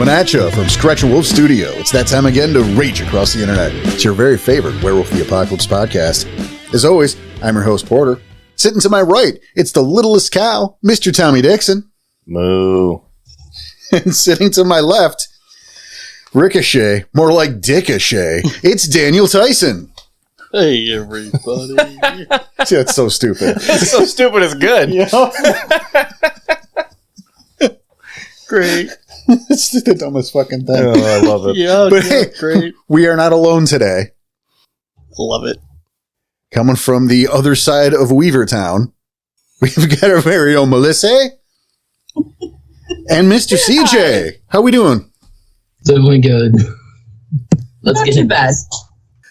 Coming at you from Stretch and Wolf Studio. It's that time again to rage across the internet. It's your very favorite Werewolf the Apocalypse podcast. As always, I'm your host, Porter. Sitting to my right, it's the littlest cow, Mr. Tommy Dixon. Moo. And sitting to my left, Ricochet, more like Dickochet, it's Daniel Tyson. Hey, everybody. See, that's so stupid. It's so stupid, it's good. Yeah. Great. It's the dumbest fucking thing. Oh, I love it. Yeah, But hey, great. we are not alone today. Love it. Coming from the other side of Weavertown, we've got our very own Melissa and Mr. CJ. How we doing? Doing good. Let's get to bed.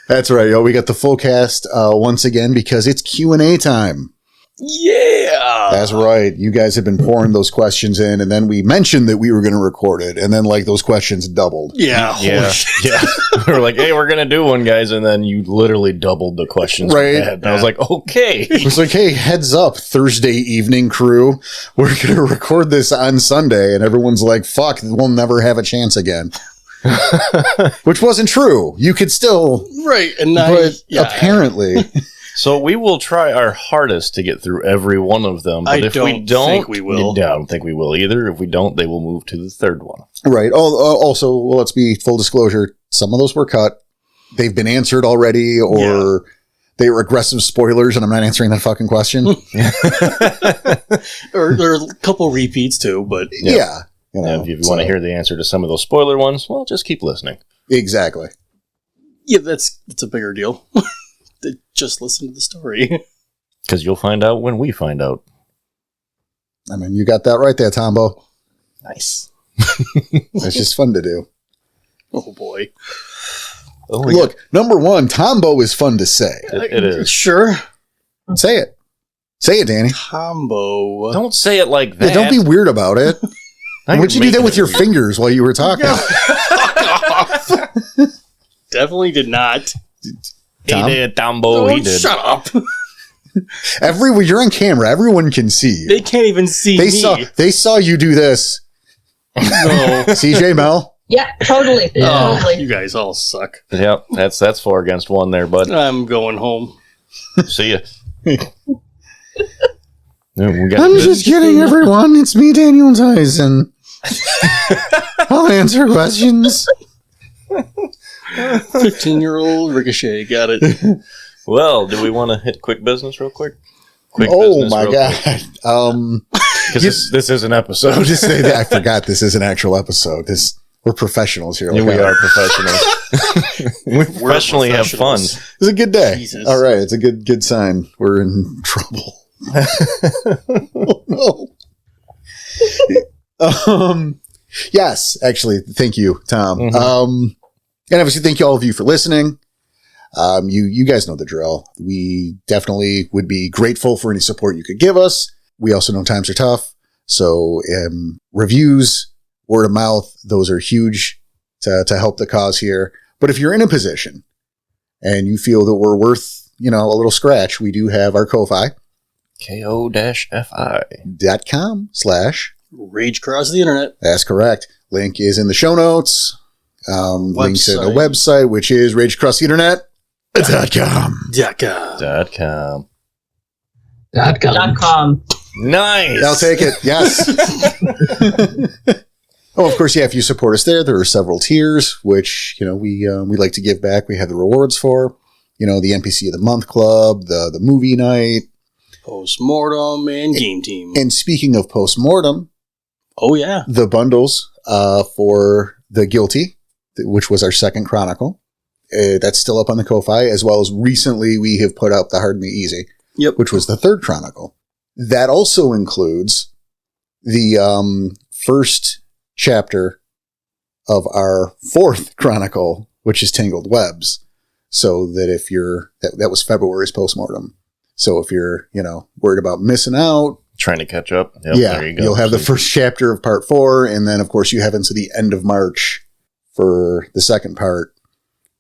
That's right, yo. We got the full cast once again because it's Q&A time. Yeah. That's right. You guys have been pouring those questions in, and then we mentioned that we were going to record it, and then like those questions doubled. Yeah. Yeah. Yeah. We were like, hey, we're going to do one, guys. And then you literally doubled the questions. Right. We had. And I was like, okay. It was like, hey, heads up, Thursday evening crew. We're going to record this on Sunday, and everyone's like, fuck, we'll never have a chance again. Which wasn't true. You could still, Right. And but apparently. So we will try our hardest to get through every one of them. But I if we don't don't, think we will. I don't think we will either. If we don't, they will move to the third one. Right. Also, well, let's be full disclosure. Some of those were cut. They've been answered already, or they were aggressive spoilers, and I'm not answering that fucking question. Or there are a couple repeats too, but Yeah. You know, And if you want to hear the answer to some of those spoiler ones, well, just keep listening. Exactly. yeah, that's a bigger deal. Just listen to the story. Because you'll find out when we find out. I mean, you got that right there, Tombo. Nice. It's just fun to do. Oh boy. Oh, Look, number one, Tombo is fun to say. It is. Sure. Say it. Say it, Danny. Combo. Don't say it like that. Yeah, don't be weird about it. Now Why'd you you're do that making with it your weird. fingers while you were talking? Definitely did not. Tom? He did, Dumbo. He did. Shut up. You're on camera. Everyone can see you. They can't even see They me. saw you do this. No. CJ Mel. Yeah, totally. Oh, Totally. you guys all suck. Yep, that's 4 against 1 there, bud. I'm going home. See ya. Yeah, we got I'm this. just kidding, everyone. It's me, Daniel Tyson. I'll answer questions. 15-year-old Ricochet. Got it. Well, do we want to hit quick business real quick? Oh my god! Because this is an I'll episode. just say that I forgot this is an actual episode. We're professionals here. Yeah, we okay? are professionals. We professionally have fun. professionals. It's a good day. Jesus. All right, it's a good sign. We're in trouble. Oh, no. Yes, actually, thank you, Tom. Mhm. And obviously, thank you all of you for listening. You guys know the drill. We definitely would be grateful for any support you could give us. We also know times are tough, so reviews, word of mouth, those are huge to help the cause here. But if you're in a position and you feel that we're worth, a little scratch, we do have our Ko-Fi. ko-fi.com/. Rage across the internet. That's correct. Link is in the show notes. Links to the website, which is ragecrosstheinternet.com. .com. Nice. I'll take it. Yes. Oh, of course, yeah. If you support us there are several tiers, which we like to give back. We have the rewards for, the NPC of the Month Club, the movie night, Postmortem and Game Team. and speaking of postmortem, Oh, yeah. the bundles for the Guilty, which was our second chronicle. That's still up on the Ko-Fi, as well as recently we have put up the Hard and the Easy, Yep. which was the third chronicle. That also includes the first chapter of our fourth chronicle, which is Tangled Webs. So that if that was February's postmortem. So if you're, worried about missing out, Trying to catch up. Yep, yeah, there you go. you'll have the first chapter of part 4. And then, of course, you have until the end of March for the second part.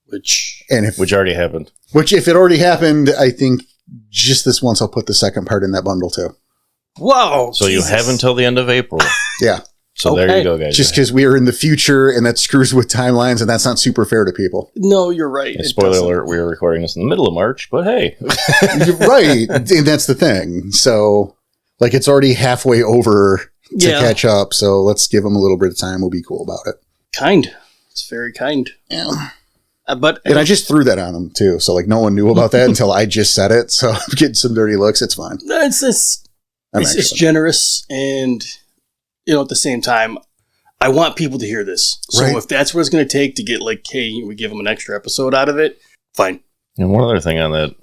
Which Which already happened. Which, if it already happened, I think just this once I'll put the second part in that bundle too. Wow. So Jesus. you have until the end of April. Yeah. So there you go, guys. Just because we are in the future and that screws with timelines, and that's not super fair to people. No, you're right. And spoiler alert, we are recording this in the middle of March, but hey. You're right. And that's the thing. So, like, it's already halfway over to catch up. So let's give them a little bit of time. We'll be cool about it. Kind. It's very kind. Yeah. And I just threw that on them, too. So, like, no one knew about that until I just said it. So I'm getting some dirty looks. It's fine. It's generous, and at the same time, I want people to hear this. So if that's what it's going to take to get like, hey, we give them an extra episode out of it, fine. And one other thing on that,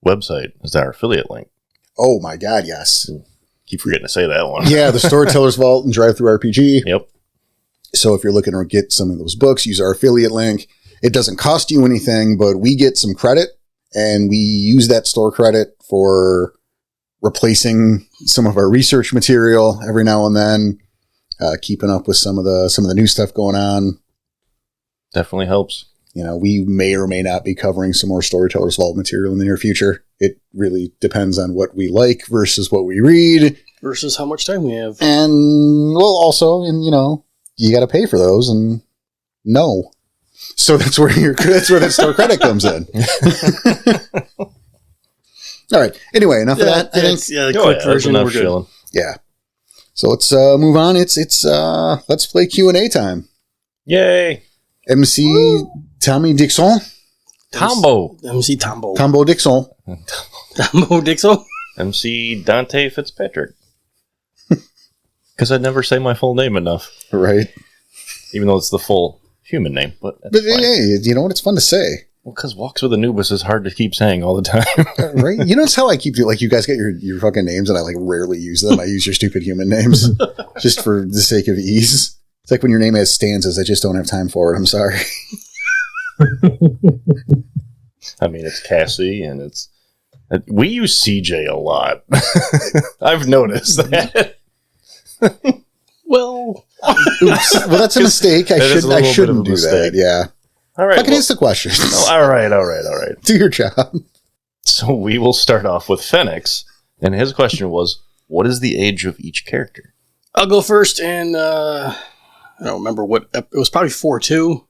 website is our affiliate link. Oh my God, yes. Keep forgetting to say that one. Yeah, the Storyteller's Vault and Drive-Thru RPG. Yep. So if you're looking to get some of those books, use our affiliate link. It doesn't cost you anything, but we get some credit, and we use that store credit for replacing some of our research material every now and then, keeping up with some of the new stuff going on. Definitely helps. We may or may not be covering some more Storyteller's Vault material in the near future. It really depends on what we like versus what we read. Versus how much time we have. And, well, also, you got to pay for those, and no. So that's where that store credit comes in. All right. Anyway, enough of that. I think. Yeah, the quick version. We're good. Chilling. Yeah. So let's move on. It's let's play Q&A time. Yay! MC Tommy Dixon. Tombo. MC Tombo. Tombo Dixon. Tombo Dixon. MC Dante Fitzpatrick. Because I never say my full name enough. Right. Even though it's the full human name. But hey, you know what? It's fun to say. Well, because Walks with Anubis is hard to keep saying all the time. Right? Notice how I keep doing, like, you guys get your fucking names and I, like, rarely use them. I use your stupid human names just for the sake of ease. It's like when your name has stanzas. I just don't have time for it. I'm sorry. I mean, it's Cassie and we use CJ a lot. I've noticed that. Well, oops. Well, that's a mistake. I shouldn't do that. Yeah. All right. Fucking answer the questions. All right. Do your job. So we will start off with Phoenix, and his question was, what is the age of each character? I'll go first, and I don't remember what, it was probably 4-2,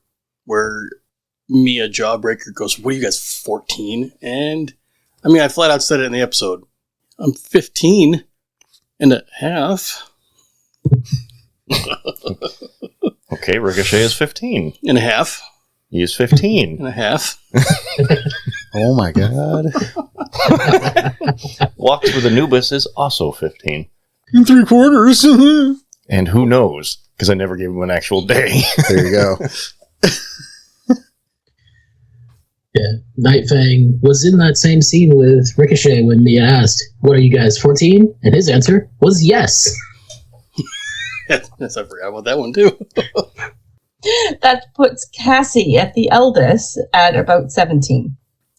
where Mia Jawbreaker goes, what are you guys, 14? And, I mean, I flat out said it in the episode. I'm 15 and a half. Okay, Ricochet is 15. And a half. He is 15. And a half. Oh my God. Walks with Anubis is also 15. In 3/4. And who knows? Because I never gave him an actual day. There you go. Yeah, Night Fang was in that same scene with Ricochet when Mia asked, what are you guys, 14? And his answer was yes. Yes, I forgot about that one too. That puts Cassie at the eldest at about 17.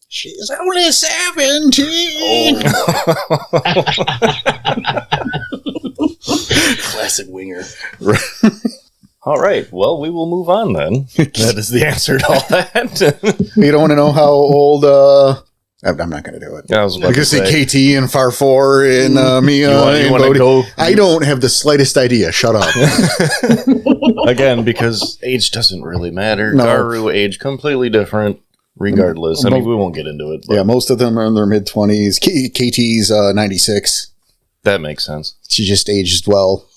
She's only 17. Classic winger. All right. Well, we will move on then. That is the answer to all that. You don't want to know how old... I'm not going to do it. I was about to say KT and Far 4 and Mia and wanna Bodhi. go? I don't have the slightest idea. Shut up. Again, because age doesn't really matter. No. Garu age completely different regardless. I mean, we won't get into it. But Yeah, most of them are in their mid-20s. KT's 96. that makes sense. She just aged well.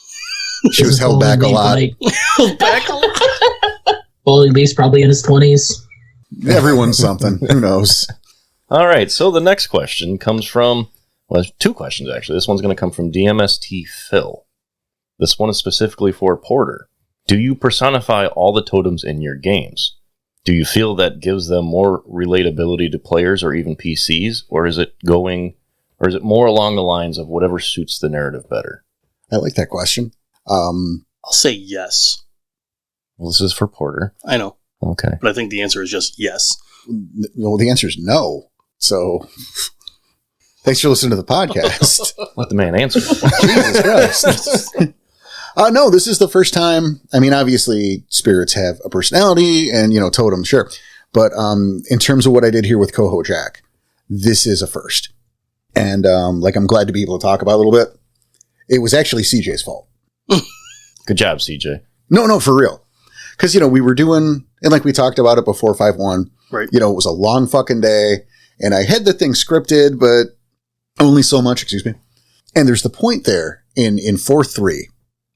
She was held back a lot. Well, at least probably in his 20s. Everyone's something. Who knows? All right. So the next question comes from, well, two questions actually. This one's going to come from DMST Phil. This one is specifically for Porter. Do you personify all the totems in your games? Do you feel that gives them more relatability to players or even PCs, or is it more along the lines of whatever suits the narrative better? I like that question. I'll say yes. Well, this is for Porter. I know. Okay. But I think the answer is just yes. Well, the answer is no. So, thanks for listening to the podcast. Let the man answer. Jesus Christ. No, this is the first time. I mean, obviously, spirits have a personality and, totems, sure. But in terms of what I did here with Coho Jack, this is a first. And I'm glad to be able to talk about it a little bit. It was actually CJ's fault. Good job, CJ. No, for real. Because, we were doing, and like we talked about it before 5-1. Right. It was a long fucking day, and I had the thing scripted, but only so much, excuse me. And there's the point there in 4-3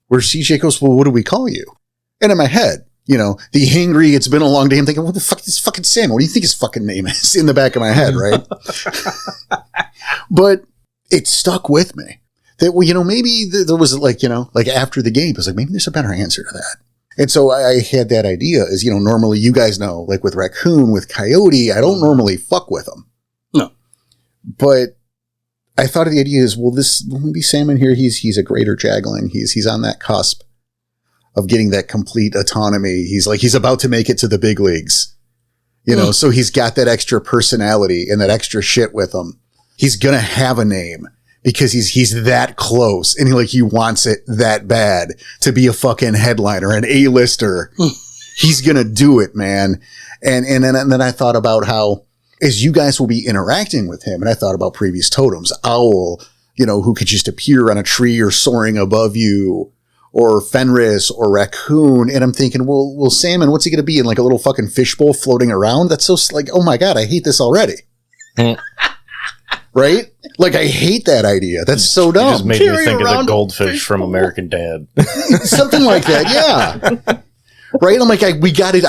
where CJ goes, well, what do we call you? And in my head, the hangry, it's been a long day. I'm thinking, what the fuck is fucking Sam? What do you think his fucking name is in the back of my head, right? But it stuck with me that, maybe there was like after the game, I was like, maybe there's a better answer to that. And so I had that idea is, normally you guys know, like with Raccoon, with Coyote, I don't normally fuck with them. No. But I thought of the idea is, well, maybe Salmon here, he's a greater Jagling. He's on that cusp of getting that complete autonomy. He's about to make it to the big leagues, so he's got that extra personality and that extra shit with him. He's going to have a name because he's that close and he wants it that bad to be a fucking headliner, an A-lister. He's going to do it, man. And then I thought about how, as you guys will be interacting with him, and I thought about previous totems, Owl, who could just appear on a tree or soaring above you, or Fenris or Raccoon. And I'm thinking, well, Salmon, what's he going to be in, like a little fucking fishbowl floating around? That's so like, oh my God, I hate this already. Right? Like, I hate that idea. That's so dumb. You just made me think of the goldfish from American Dad. Something like that, yeah. Right? I'm like, I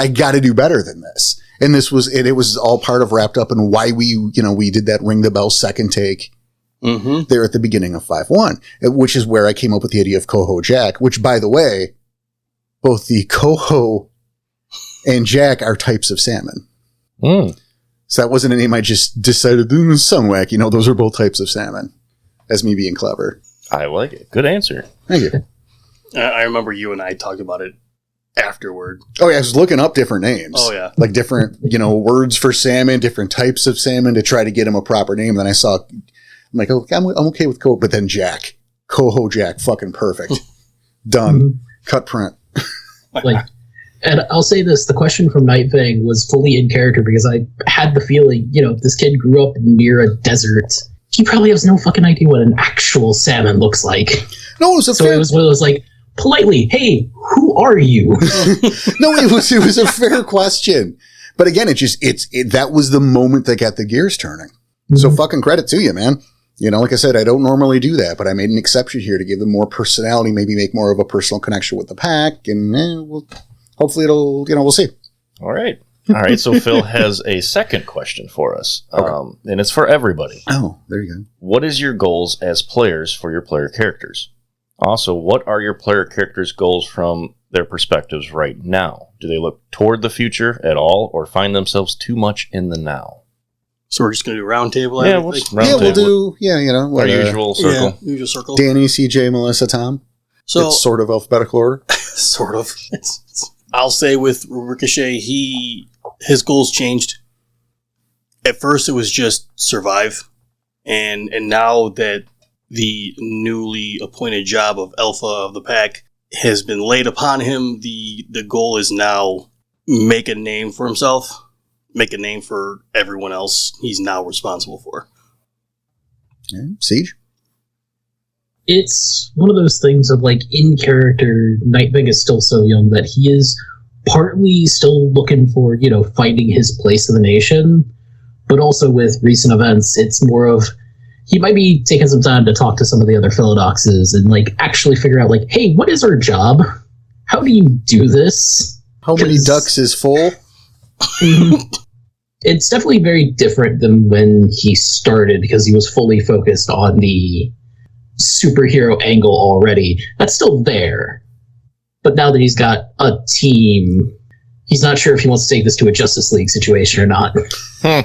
got to do better than this. And it was all part of wrapped up in why we did that ring the bell second take there at the beginning of 5-1, which is where I came up with the idea of Coho Jack, which, by the way, both the Coho and Jack are types of salmon. So that wasn't a name I just decided, Sunwhack. Those are both types of salmon, as me being clever. I like it. Good answer. Thank you. I remember you and I talked about it afterward. Oh, yeah, I was looking up different names. Oh, yeah. Like different, words for salmon, different types of salmon to try to get him a proper name. And then I saw, I'm like, oh, I'm okay with Coho, but then Jack. Coho Jack, fucking perfect. Done. Cut print. And I'll say this, the question from Night Fang was fully in character because I had the feeling, this kid grew up near a desert. He probably has no fucking idea what an actual salmon looks like. No, it was it was one of those like, politely, hey, who are you? No, it was a fair question. But again, that was the moment that got the gears turning. So fucking credit to you, man. Like I said, I don't normally do that, but I made an exception here to give them more personality, maybe make more of a personal connection with the pack, and hopefully it'll, we'll see. All right. So Phil has a second question for us, Okay. and it's for everybody. Oh, there you go. What is your goals as players for your player characters? Also, what are your player characters' goals from their perspectives right now? Do they look toward the future at all, or find themselves too much in the now? So we're just going to do round table? Yeah, we'll just round We'll table. do, Our usual circle. Yeah, usual circle. Danny, CJ, Melissa, Tom. So, it's sort of alphabetical order. sort of. I'll say with Ricochet, his goals changed. At first, it was just survive. And now that the newly appointed job of Alpha of the Pack has been laid upon him, the goal is now make a name for himself, make a name for everyone else he's now responsible for. Yeah. Siege? It's one of those things of like in character, Nightwing is still so young that he is partly still looking for, finding his place in the nation, but also with recent events, it's more of he might be taking some time to talk to some of the other Philodoxes and like actually figure out like, hey, what is our job? How do you do this? How many ducks is full? It's definitely very different than when he started because he was fully focused on the superhero angle already. That's still there. But now that he's got a team, he's not sure if he wants to take this to a Justice League situation or not. Oh,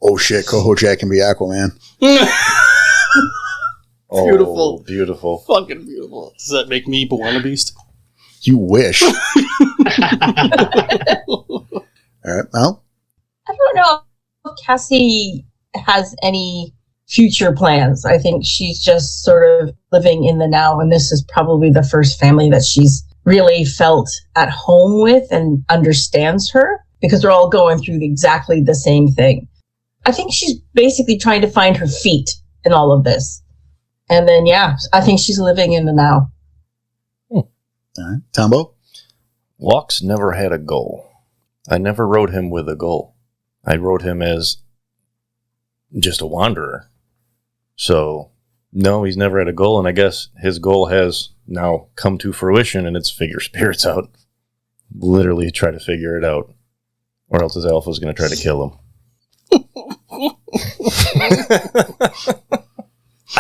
oh shit, Coho Jack can be Aquaman. Beautiful. Beautiful. Fucking beautiful. Does that make me Buona Beast? You wish. All right, well. I don't know if Cassie has any future plans. I think she's just sort of living in the now, and this is probably the first family that she's really felt at home with and understands her because they're all going through exactly the same thing. I think she's basically trying to find her feet in all of this And then, yeah, I think she's living in the now. All right. Tombo? Walks never had a goal. I never wrote him with a goal. I wrote him as just a wanderer. So, no, he's never had a goal, and I guess his goal has now come to fruition, and it's figure spirits out. Literally try to figure it out. Or else his alpha's going to try to kill him.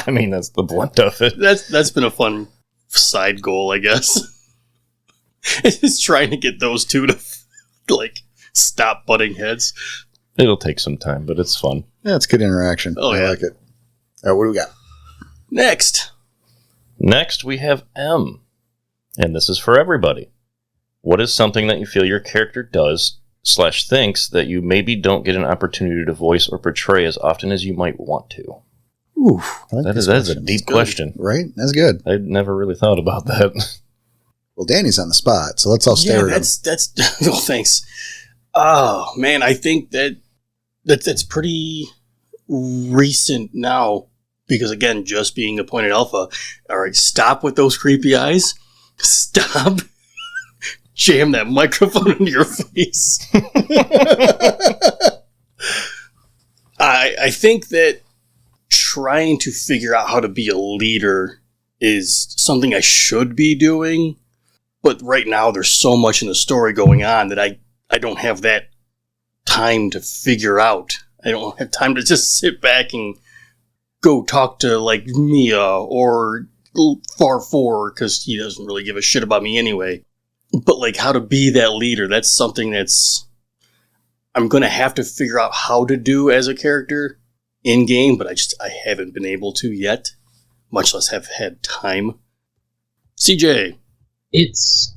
I mean, that's the blunt of it. That's been a fun side goal, I guess. It's trying to get those two to, like, stop butting heads. It'll take some time, but it's fun. Yeah, it's good interaction. Oh, I yeah. like it. All right, what do we got? Next, we have M. And this is for everybody. What is something that you feel your character does/thinks that you maybe don't get an opportunity to voice or portray as often as you might want to? Ooh, I like That this is a question. deep question. Right? That's good. I'd never really thought about that. Well, Danny's on the spot, so let's all stare at him. that's oh, thanks. Oh man, I think that's pretty recent now because again, just being appointed alpha. All right, stop with those creepy eyes. Stop. Jam that microphone into your face. I think that trying to figure out how to be a leader is something I should be doing. But right now, there's so much in the story going on that I don't have that time to figure out. I don't have time to just sit back and go talk to, like, Mia or Far 4, because he doesn't really give a shit about me anyway. But, like, how to be that leader, that's something that's I'm going to have to figure out how to do as a character in-game, but I haven't been able to yet, much less have had time. CJ. It's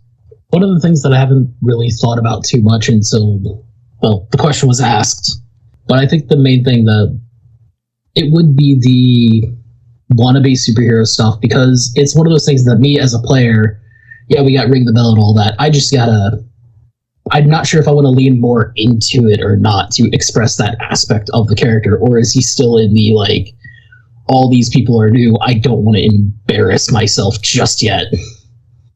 one of the things that I haven't really thought about too much until, well, the question was asked. But I think the main thing that it would be the wannabe superhero stuff, because it's one of those things that me as a player, yeah, we got Ring the Bell and all that. I just gotta, I'm not sure if I want to lean more into it or not to express that aspect of the character, or is he still in the, like, all these people are new, I don't want to embarrass myself just yet.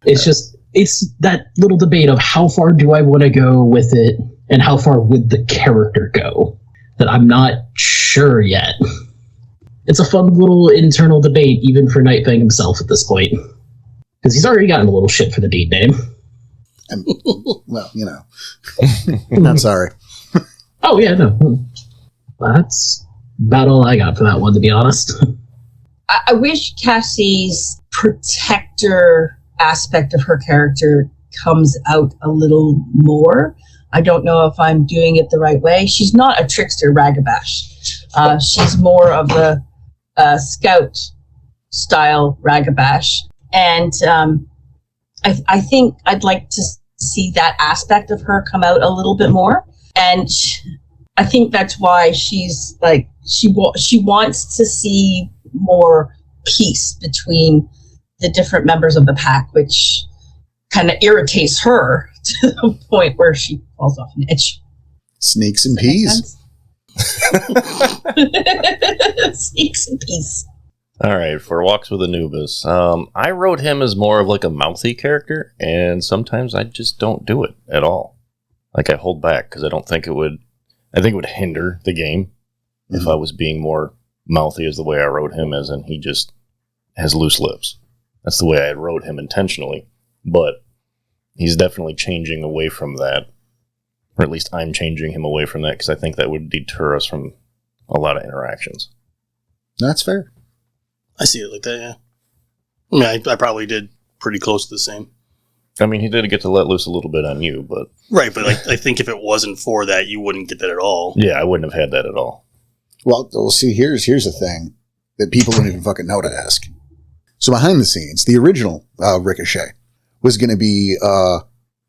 It's that little debate of how far do I want to go with it and how far would the character go that I'm not sure yet. It's a fun little internal debate even for Nightfang himself at this point. Because he's already gotten a little shit for the deed name. Well, you know. Not sorry. Oh, yeah, no. That's about all I got for that one, to be honest. I wish Cassie's protector aspect of her character comes out a little more. I don't know if I'm doing it the right way. She's not a trickster ragabash. She's more of the scout style ragabash. And I think I'd like to see that aspect of her come out a little bit more. And I think that's why she's like, she wants to see more peace between the different members of the pack, which kind of irritates her to the point where she falls off an edge. Snakes and peas. Snakes and peas. All right, for Walks with Anubis, I wrote him as more of like a mouthy character, and sometimes I just don't do it at all. Like, I hold back because I don't think it would. I think it would hinder the game if I was being more mouthy as the way I wrote him, as in he just has loose lips. That's the way I wrote him intentionally, but he's definitely changing away from that, or at least I'm changing him away from that because I think that would deter us from a lot of interactions. That's fair. I see it like that, yeah. I mean, I probably did pretty close to the same. I mean, he did get to let loose a little bit on you, but... Right, but like, I think if it wasn't for that, you wouldn't get that at all. Yeah, I wouldn't have had that at all. Well, see, here's the thing that people don't even fucking know to ask. So behind the scenes, the original Ricochet was going to be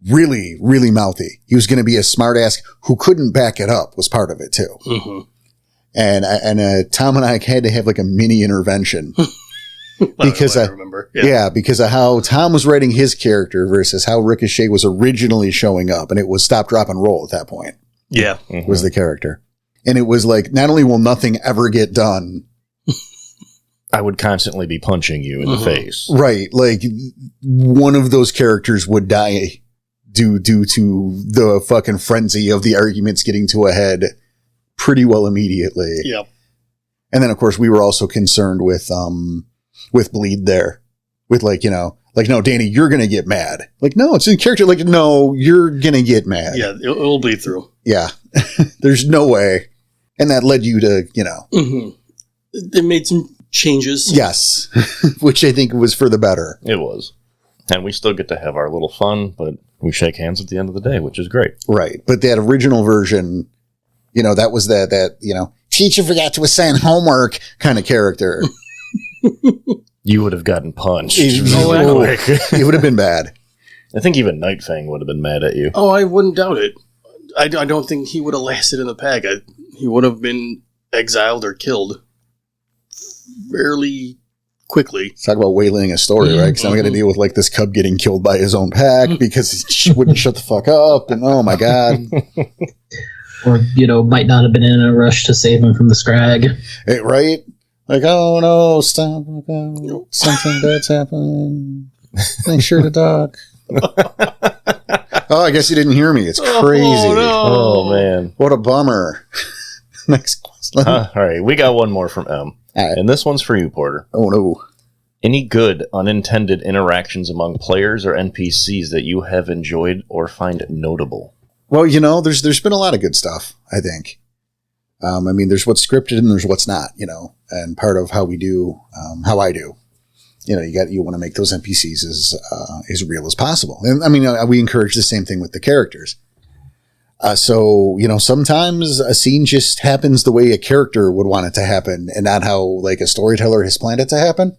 really, really mouthy. He was going to be a smartass who couldn't back it up, was part of it too. Mm-hmm. And Tom and I had to have like a mini intervention because I remember. Yeah, because of how Tom was writing his character versus how Ricochet was originally showing up, and it was stop, drop, and roll at that point. Yeah, was the character, and it was like not only will nothing ever get done. I would constantly be punching you in the face. Right. Like, one of those characters would die due to the fucking frenzy of the arguments getting to a head pretty well immediately. Yep. And then, of course, we were also concerned with Bleed there. With, like, you know, like, no, Danny, you're going to get mad. Like, no, it's in character. Like, no, you're going to get mad. Yeah, it'll bleed through. Yeah. There's no way. And that led you to, you know. Mm-hmm. It made some changes. Yes. Which I think was for the better. It was. And we still get to have our little fun, but we shake hands at the end of the day, which is great. Right. But that original version, you know, that was that, you know, teacher forgot to assign homework kind of character. You would have gotten punched. It would have been bad. I think even Nightfang would have been mad at you. Oh, I wouldn't doubt it. I don't think he would have lasted in the pack. He would have been exiled or killed fairly quickly. Talk about waylaying a story, right? Because now we got to deal with like this cub getting killed by his own pack because he wouldn't shut the fuck up. And oh my God. Or, you know, might not have been in a rush to save him from the scrag. Right? Like, oh no, stop. Oh, something bad's happening. Make sure to duck. Oh, I guess you didn't hear me. It's crazy. Oh, no. Oh, man. What a bummer. Next question. All right, we got one more from M. All right. And this one's for you, Porter. Oh no. Any good unintended interactions among players or NPCs that you have enjoyed or find notable? Well, you know, there's been a lot of good stuff, I think. I mean, there's what's scripted and there's what's not, you know, and part of how we do, how I do, you know, you want to make those NPCs as real as possible. And I mean, we encourage the same thing with the characters. So, you know, sometimes a scene just happens the way a character would want it to happen and not how like a storyteller has planned it to happen.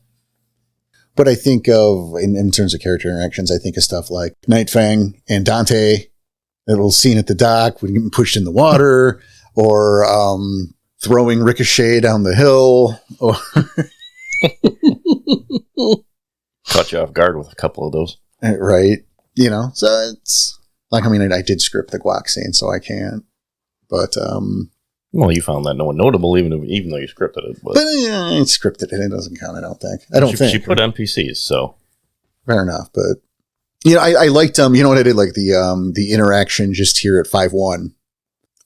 But I think of, in terms of character interactions, I think of stuff like Nightfang and Dante, that little scene at the dock when you get pushed in the water, or throwing Ricochet down the hill. Or Caught you off guard with a couple of those. right. You know, so it's like, I mean, I did script the guac scene, so I can't. But well, you found that no one notable, even though you scripted it. But I scripted it. It doesn't count, I don't think. I don't think. She put NPCs, so. Fair enough. But, you know, I liked, you know what I did? Like the interaction just here at 5-1.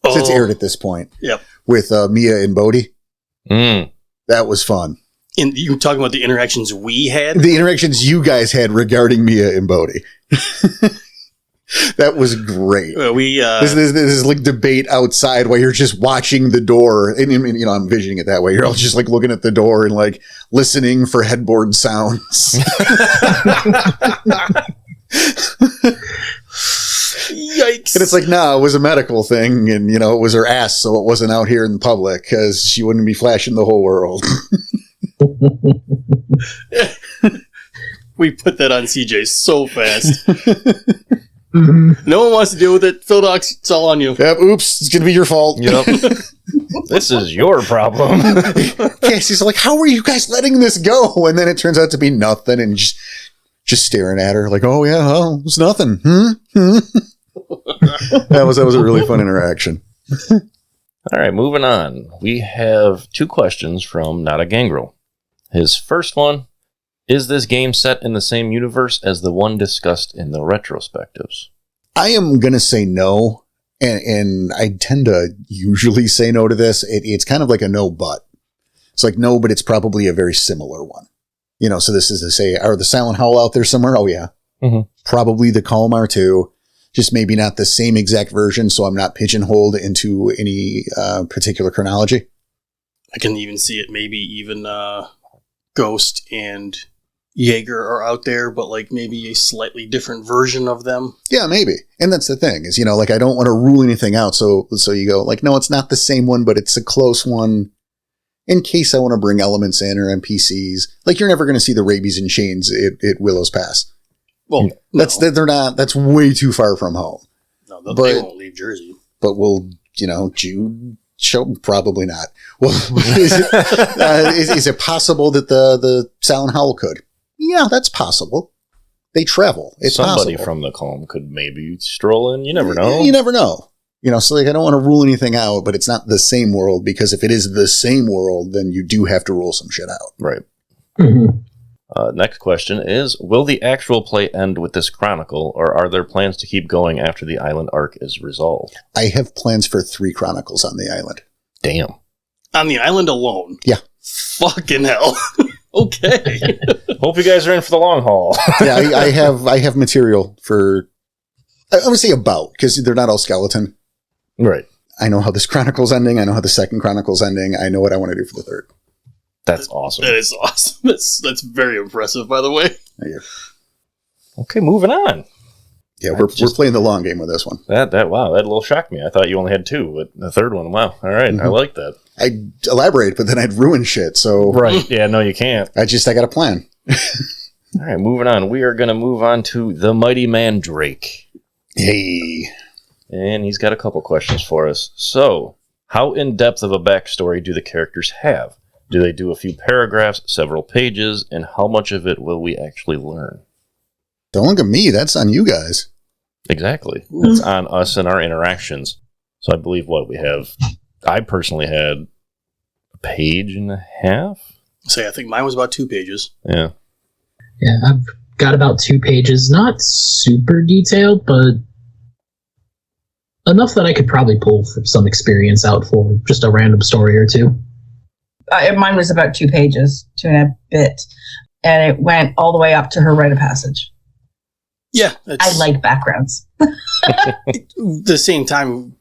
So it's aired at this point. Yep. With Mia and Bodhi. Mm. That was fun. And you were talking about the interactions we had? The interactions you guys had regarding Mia and Bodhi. That was great. This is like debate outside while you're just watching the door. And, you know, I'm envisioning it that way. You're all just like looking at the door and like listening for headboard sounds. Yikes. And it's like, no, it was a medical thing. And, you know, it was her ass. So it wasn't out here in public because she wouldn't be flashing the whole world. We put that on CJ so fast. No one wants to deal with it. Phil Docs, it's all on you. Yep, oops, it's going to be your fault. Yep. This is your problem. Cassie's like, how are you guys letting this go? And then it turns out to be nothing and just staring at her like, oh, yeah, oh, it's nothing. That was a really fun interaction. All right, moving on. We have 2 questions from Not a Gangrel. His first one, is this game set in the same universe as the one discussed in the retrospectives? I am going to say no, and I tend to usually say no to this. It's kind of like a no but. It's like no, but it's probably a very similar one. You know, so this is to say, are the Silent Howl out there somewhere? Oh, yeah. Mm-hmm. Probably the Kalmar too. Just maybe not the same exact version, so I'm not pigeonholed into any particular chronology. I can even see it, maybe even Ghost and Jaeger are out there, but like maybe a slightly different version of them. Yeah, maybe. And that's the thing is, you know, like I don't want to rule anything out. So you go like, no, it's not the same one, but it's a close one in case I want to bring elements in or NPCs. Like you're never going to see the rabies and chains at Willow's Pass. Well, they're not, that's way too far from home. No, they won't leave Jersey. But we'll, you know, Jude show, probably not. Well, is it possible that the Silent Howl could? Yeah, that's possible. They travel. It's Somebody possible. From the Calm could maybe stroll in. You never know. You never know. You know, so like I don't want to rule anything out, but it's not the same world because if it is the same world, then you do have to rule some shit out. Right. Next question is, will the actual play end with this chronicle, or are there plans to keep going after the island arc is resolved? I have plans for 3 chronicles on the island. Damn. On the island alone? Yeah. Fucking hell. Okay. Hope you guys are in for the long haul. Yeah, I have material for, I would say about, because they're not all skeleton. Right. I know how this chronicle's ending. I know how the second chronicle's ending. I know what I want to do for the third. That's awesome. That is awesome. That's very impressive, by the way. Yeah, Okay, moving on. yeah we're playing the long game with this one. Wow, that a little shocked me. I thought you only had 2, but the third one, wow. All right, I like that. I'd elaborate, but then I'd ruin shit. So Right. Yeah, no, you can't. I got a plan. All right, moving on. We are going to move on to the mighty man Drake. Hey. And he's got a couple questions for us. So, how in-depth of a backstory do the characters have? Do they do a few paragraphs, several pages, and how much of it will we actually learn? Don't look at me. That's on you guys. Exactly. It's on us and our interactions. So I believe I personally had a page and a half. I think mine was about 2 pages. Yeah. Yeah, I've got about 2 pages. Not super detailed, but enough that I could probably pull some experience out for just a random story or 2. Mine was about 2 pages, 2 and a bit, and it went all the way up to her rite of passage. Yeah. I like backgrounds. The same time,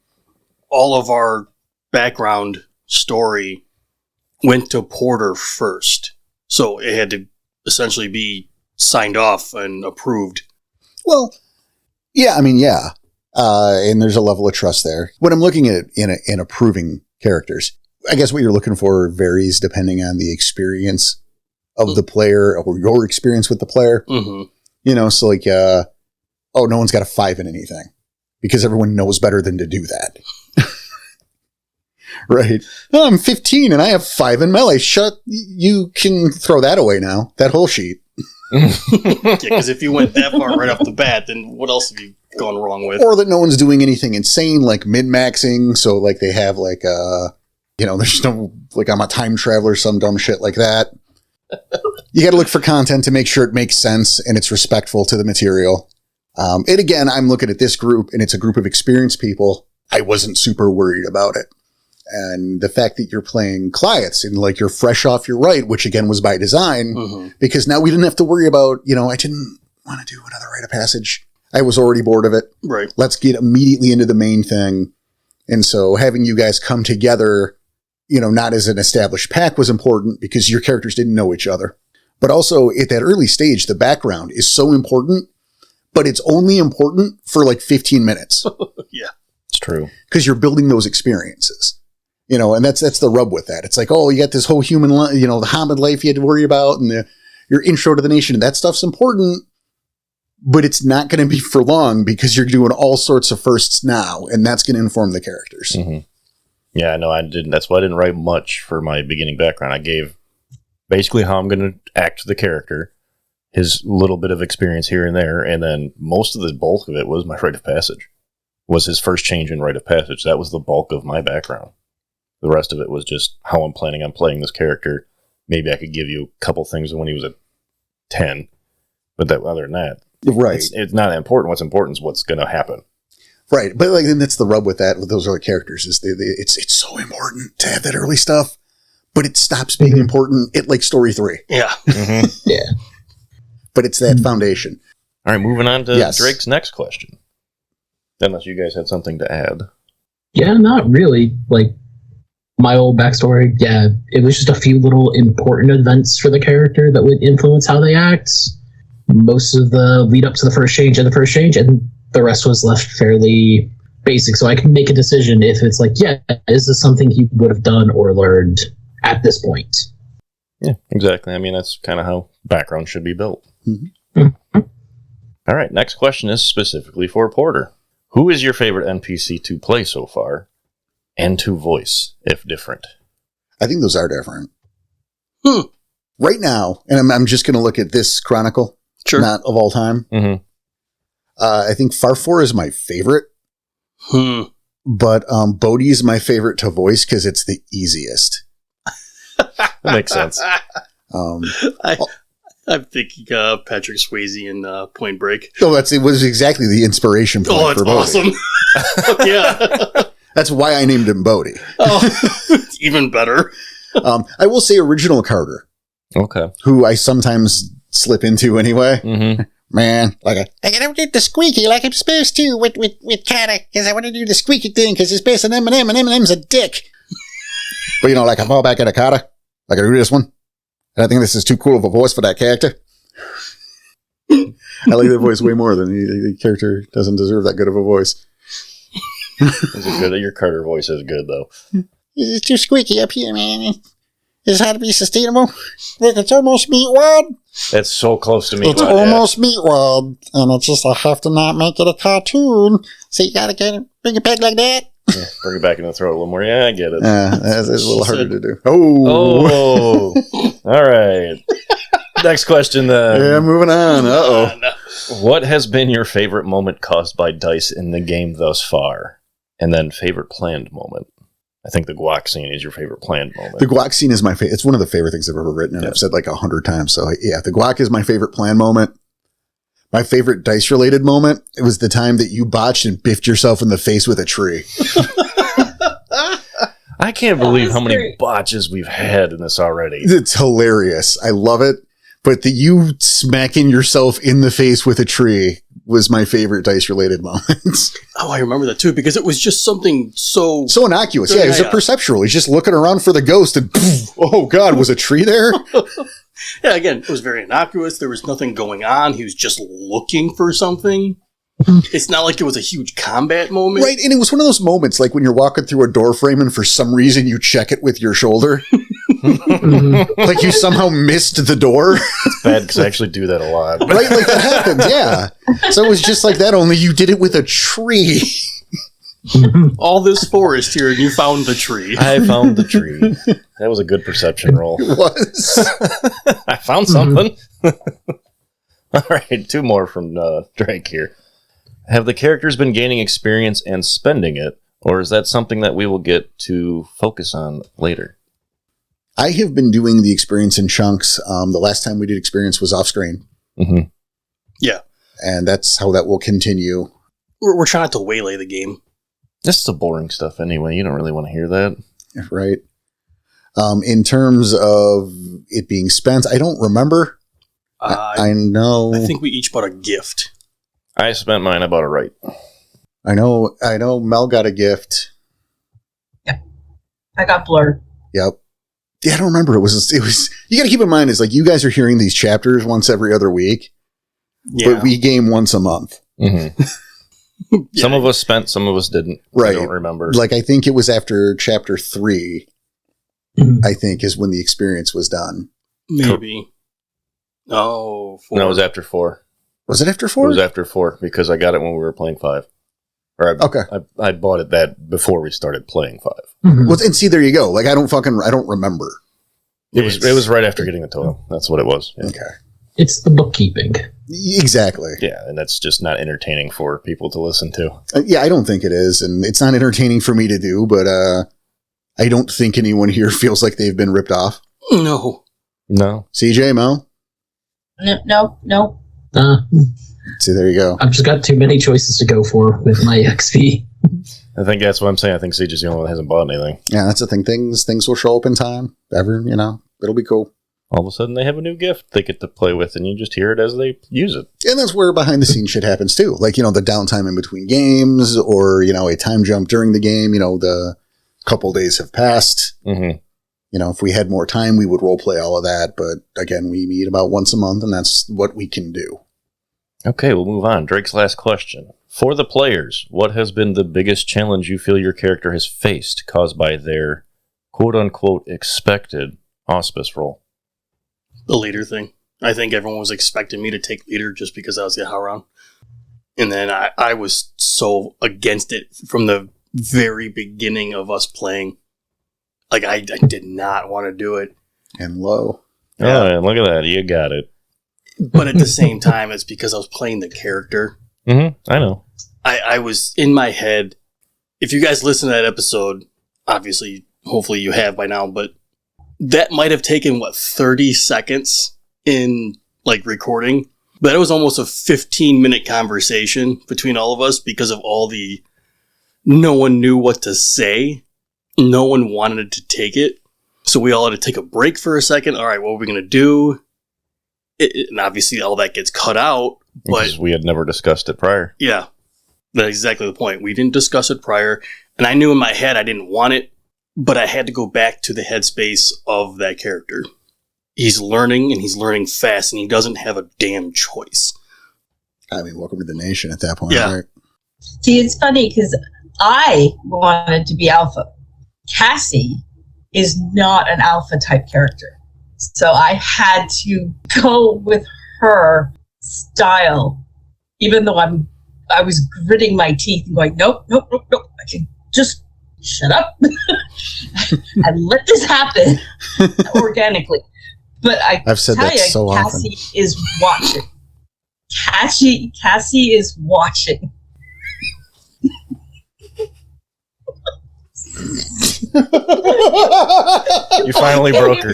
all of our background story went to Porter first. So it had to essentially be signed off and approved. Well, yeah, I mean, yeah. And there's a level of trust there. When I'm looking at in approving characters, I guess what you're looking for varies depending on the experience of the player or your experience with the player. Mm-hmm. You know, so like, no one's got a 5 in anything because everyone knows better than to do that. Right. Oh, I'm 15 and I have 5 in melee. You can throw that away now. That whole sheet. Because if you went that far right off the bat, then what else have you gone wrong with? Or that no one's doing anything insane like min-maxing. So like they have like, there's no, like I'm a time traveler, some dumb shit like that. You got to look for content to make sure it makes sense and it's respectful to the material. And again, I'm looking at this group and it's a group of experienced people. I wasn't super worried about it. And the fact that you're playing Clients and like you're fresh off your right, which again was by design, because now we didn't have to worry about, I didn't want to do another rite of passage. I was already bored of it. Right. Let's get immediately into the main thing. And so having you guys come together, not as an established pack was important because your characters didn't know each other. But also at that early stage, the background is so important, but it's only important for like 15 minutes. Yeah. It's true. Because you're building those experiences. And that's the rub with that. It's like, you got this whole human, the Hamid life you had to worry about and your intro to the nation. And that stuff's important, but it's not going to be for long because you're doing all sorts of firsts now. And that's going to inform the characters. Mm-hmm. Yeah, no, I didn't. That's why I didn't write much for my beginning background. I gave basically how I'm going to act the character, his little bit of experience here and there. And then most of the bulk of it was my rite of passage, was his first change in rite of passage. That was the bulk of my background. The rest of it was just how I'm planning on playing this character. Maybe I could give you a couple things when he was at 10, but other than that, right? It's not important. What's important is what's going to happen. Right, but then that's the rub with that with those early characters is it's so important to have that early stuff, but it stops being important at like story 3. Yeah, Yeah. But it's that foundation. All right, moving on to Yes. Drake's next question. Unless you guys had something to add. Yeah, not really. Like, my old backstory, yeah, it was just a few little important events for the character that would influence how they act. Most of the lead up to the first change and the rest was left fairly basic. So I can make a decision if it's like, yeah, is this something he would have done or learned at this point? Yeah, exactly. I mean, that's kind of how background should be built. Mm-hmm. All right, next question is specifically for Porter. Who is your favorite NPC to play so far? And to voice, if different. I think those are different. Right now, and I'm just going to look at this chronicle, not of all time. Mm-hmm. I think Farfor is my favorite, but Bodhi is my favorite to voice because it's the easiest. That makes sense. I'm thinking Patrick Swayze in Point Break. Oh, it was exactly the inspiration point Oh, for that's Bodhi. awesome. Yeah. That's why I named him Bodhi. Oh, even better. I will say original Carter, Okay. who I sometimes slip into anyway. Mm-hmm. Man, I gotta do the squeaky like I'm supposed to with Carter, because I want to do the squeaky thing because it's based on Eminem, and Eminem's a dick. But I fall back at Carter. Like I do this one. And I think this is too cool of a voice for that character. I like that voice way more than the character doesn't deserve that good of a voice. Is it good? Your Carter voice is good, though. It's too squeaky up here, man. It's hard to be sustainable. Look, it's almost meat world. That's so close to me. It's almost meat world. And it's just, I have to not make it a cartoon. So you gotta bring it back like that. Yeah, bring it back in the throat a little more. Yeah, I get it. It's a little harder to do. Oh. All right. Next question, then. Yeah, moving on. Uh-oh. What has been your favorite moment caused by dice in the game thus far? And then favorite planned moment. I think the guac scene is your favorite planned moment. The guac scene is my favorite. It's one of the favorite things I've ever written, and I've said like 100 times. So yeah, the guac is my favorite planned moment. My favorite dice-related moment, it was the time that you botched and biffed yourself in the face with a tree. I can't believe how many great. botches we've had in this already. It's hilarious. I love it. But the you smacking yourself in the face with a tree was my favorite dice-related moments. Oh, I remember that too, because it was just something so Innocuous. Yeah, it was a perceptual. He's just looking around for the ghost and poof, oh God, was a tree there? Yeah, again, it was very innocuous. There was nothing going on. He was just looking for something. It's not like it was a huge combat moment. Right, and it was one of those moments like when you're walking through a door frame and for some reason you check it with your shoulder. Like you somehow missed the door. It's bad because I actually do that a lot. Right, like that happens, yeah. So it was just like that, only you did it with a tree. All this forest here, and you found the tree. I found the tree. That was a good perception roll. It was. I found something. All right, two more from Drake here. Have the characters been gaining experience and spending it, or is that something that we will get to focus on later? I have been doing the experience in chunks. The last time we did experience was off screen. Mm-hmm. Yeah. And that's how that will continue. We're trying not to waylay the game. This is the boring stuff anyway. You don't really want to hear that. Right. In terms of it being spent, I don't remember. I know. I think we each bought a gift. I spent mine. I bought it right. I know Mel got a gift. I got blurred. Yep. Yeah, I don't remember. It was, you got to keep in mind is like you guys are hearing these chapters once every other week, but we game once a month. Mm-hmm. Yeah. Some of us spent, some of us didn't. Right. I don't remember. Like, I think it was after chapter 3, I think, is when the experience was done. Maybe. Oh, 4. No, it was after 4. Was it after 4? It was after 4 because I got it when we were playing 5. Or I bought it that before we started playing 5. Well, and see, there you go. Like, I don't remember. It was right after getting the total. That's what it was. Yeah. Okay. It's the bookkeeping. Exactly. Yeah, and that's just not entertaining for people to listen to. Yeah, I don't think it is. And it's not entertaining for me to do, but I don't think anyone here feels like they've been ripped off. No. CJ, Mel? No. See, there you go. I've just got too many choices to go for with my XP. I think that's what I'm saying. I think CJ's the only one that hasn't bought anything. Yeah, that's the thing. Things will show up in time. It'll be cool. All of a sudden, they have a new gift they get to play with, and you just hear it as they use it. And that's where behind the scenes shit happens too. Like, the downtime in between games or, a time jump during the game, the couple days have passed. Mm-hmm. If we had more time, we would role play all of that. But again, we meet about once a month and that's what we can do. Okay, we'll move on. Drake's last question. For the players, what has been the biggest challenge you feel your character has faced caused by their quote-unquote expected auspice role? The leader thing. I think everyone was expecting me to take leader just because I was the Howron. And then I was so against it from the very beginning of us playing. Like, I did not want to do it. And low. Yeah. Oh, look at that. You got it. But at the same time, it's because I was playing the character. Mm-hmm. I know. I was in my head. If you guys listen to that episode, obviously, hopefully you have by now, but that might have taken, 30 seconds in, recording. But it was almost a 15-minute conversation between all of us because of all the... No one knew what to say. No one wanted to take it. So we all had to take a break for a second. All right, what are we going to do? And obviously all that gets cut out. But because we had never discussed it prior. Yeah, that's exactly the point. We didn't discuss it prior. And I knew in my head I didn't want it. But I had to go back to the headspace of that character. He's learning, and he's learning fast, and he doesn't have a damn choice. I mean, welcome to the nation at that point, Yeah. right? See, it's funny because I wanted to be alpha. Cassie is not an alpha type character. So I had to go with her style, even though I was gritting my teeth and going, nope. I can just shut up and let this happen organically. But I've said that so often. Cassie is watching. Cassie is watching. You finally broke her.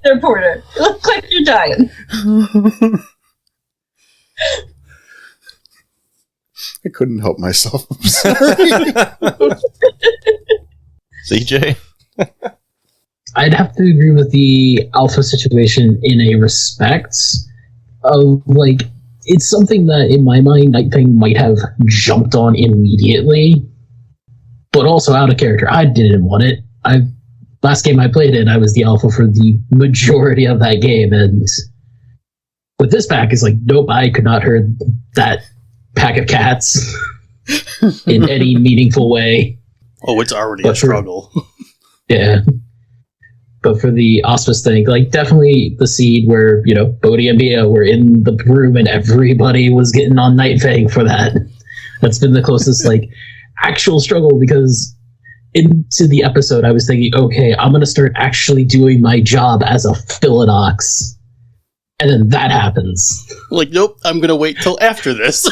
Hey, Porter. You look like you're dying. I couldn't help myself. I'm sorry. CJ? I'd have to agree with the alpha situation in a respect of, it's something that, in my mind, Nightwing might have jumped on immediately, but also out of character. I didn't want it. Last game I played it, I was the alpha for the majority of that game, and with this pack, it's nope, I could not hurt that pack of cats in any meaningful way. Oh, it's already a struggle. Yeah. But for the auspice thing, definitely the seed where, Bodhi and Mia were in the room and everybody was getting on Nightfang for that. That's been the closest, actual struggle, because into the episode I was thinking, okay, I'm going to start actually doing my job as a Philinox. And then that happens. Nope, I'm going to wait till after this.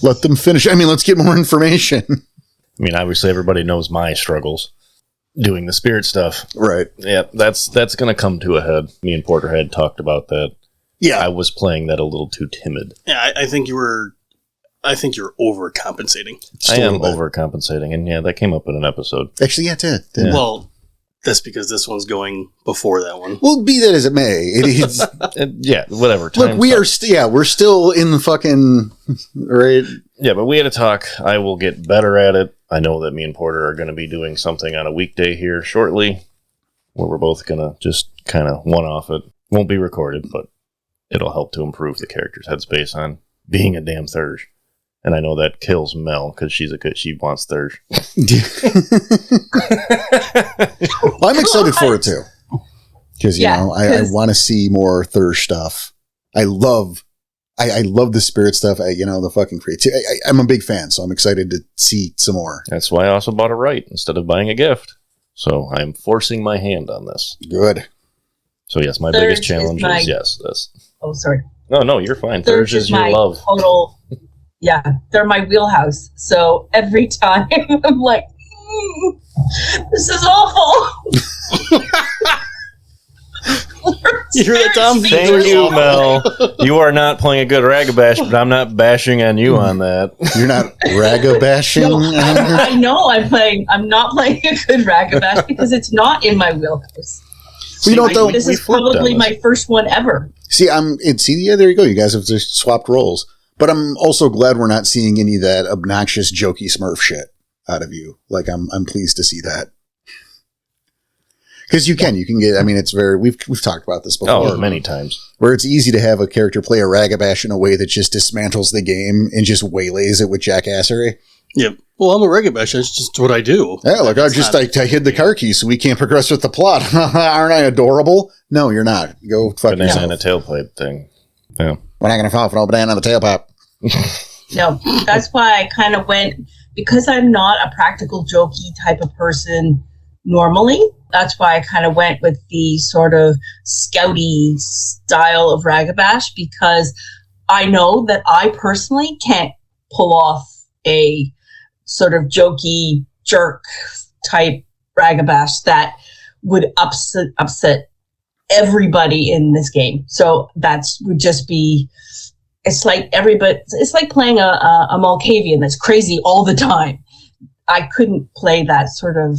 Let them finish. I mean, let's get more information. I mean, obviously everybody knows my struggles doing the spirit stuff. Right. Yeah, that's going to come to a head. Me and Porter had talked about that. Yeah. I was playing that a little too timid. Yeah, I think you're overcompensating. I am overcompensating, and yeah, that came up in an episode. Actually, yeah, it did. Yeah. Well, that's because this one's going before that one. Well, be that as it may, it is. Yeah, whatever. Look, we're still in the fucking right. Yeah, but we had a talk. I will get better at it. I know that me and Porter are going to be doing something on a weekday here shortly, where we're both going to just kind of one-off it. Won't be recorded, but it'll help to improve the character's headspace on being a damn Thurge. And I know that kills Mel because she wants Thurge. Well, I'm excited for it too, because I want to see more Thurge stuff. I love the spirit stuff. The fucking creativity. I'm a big fan, so I'm excited to see some more. That's why I also bought a right instead of buying a gift. So I'm forcing my hand on this. Good. So yes, my biggest challenge is yes. This. Oh, sorry. No, you're fine. Thurge is your love. Total. Yeah, they're my wheelhouse. So every time I'm like, this is awful. You hear that, Tom? Thank you, Mel. You are not playing a good Ragabash, but I'm not bashing on you on that. You're not Ragabashing? No, I know I'm not playing a good Ragabash because it's not in my wheelhouse. We don't though. This is probably my first one ever. See, there you go. You guys have just swapped roles. But I'm also glad we're not seeing any of that obnoxious, jokey Smurf shit out of you. I'm pleased to see that. Because you can get, it's very, we've talked about this before. Oh, many times. Where it's easy to have a character play a Ragabash in a way that just dismantles the game and just waylays it with jackassery. Yep. Well, I'm a Ragabash. That's just what I do. Yeah, I hid the car key so we can't progress with the plot. Aren't I adorable? No, you're not. Go fuck banana yourself. and a tailpipe thing. Yeah. We're not going to fall for no banana on the tailpipe. No, that's why I kind of went, because I'm not a practical jokey type of person normally. That's why I kind of went with the sort of scouty style of Ragabash, because I know that I personally can't pull off a sort of jokey jerk type ragabash that would upset everybody in this game. So would just be, it's like playing a Malkavian that's crazy all the time. I couldn't play that sort of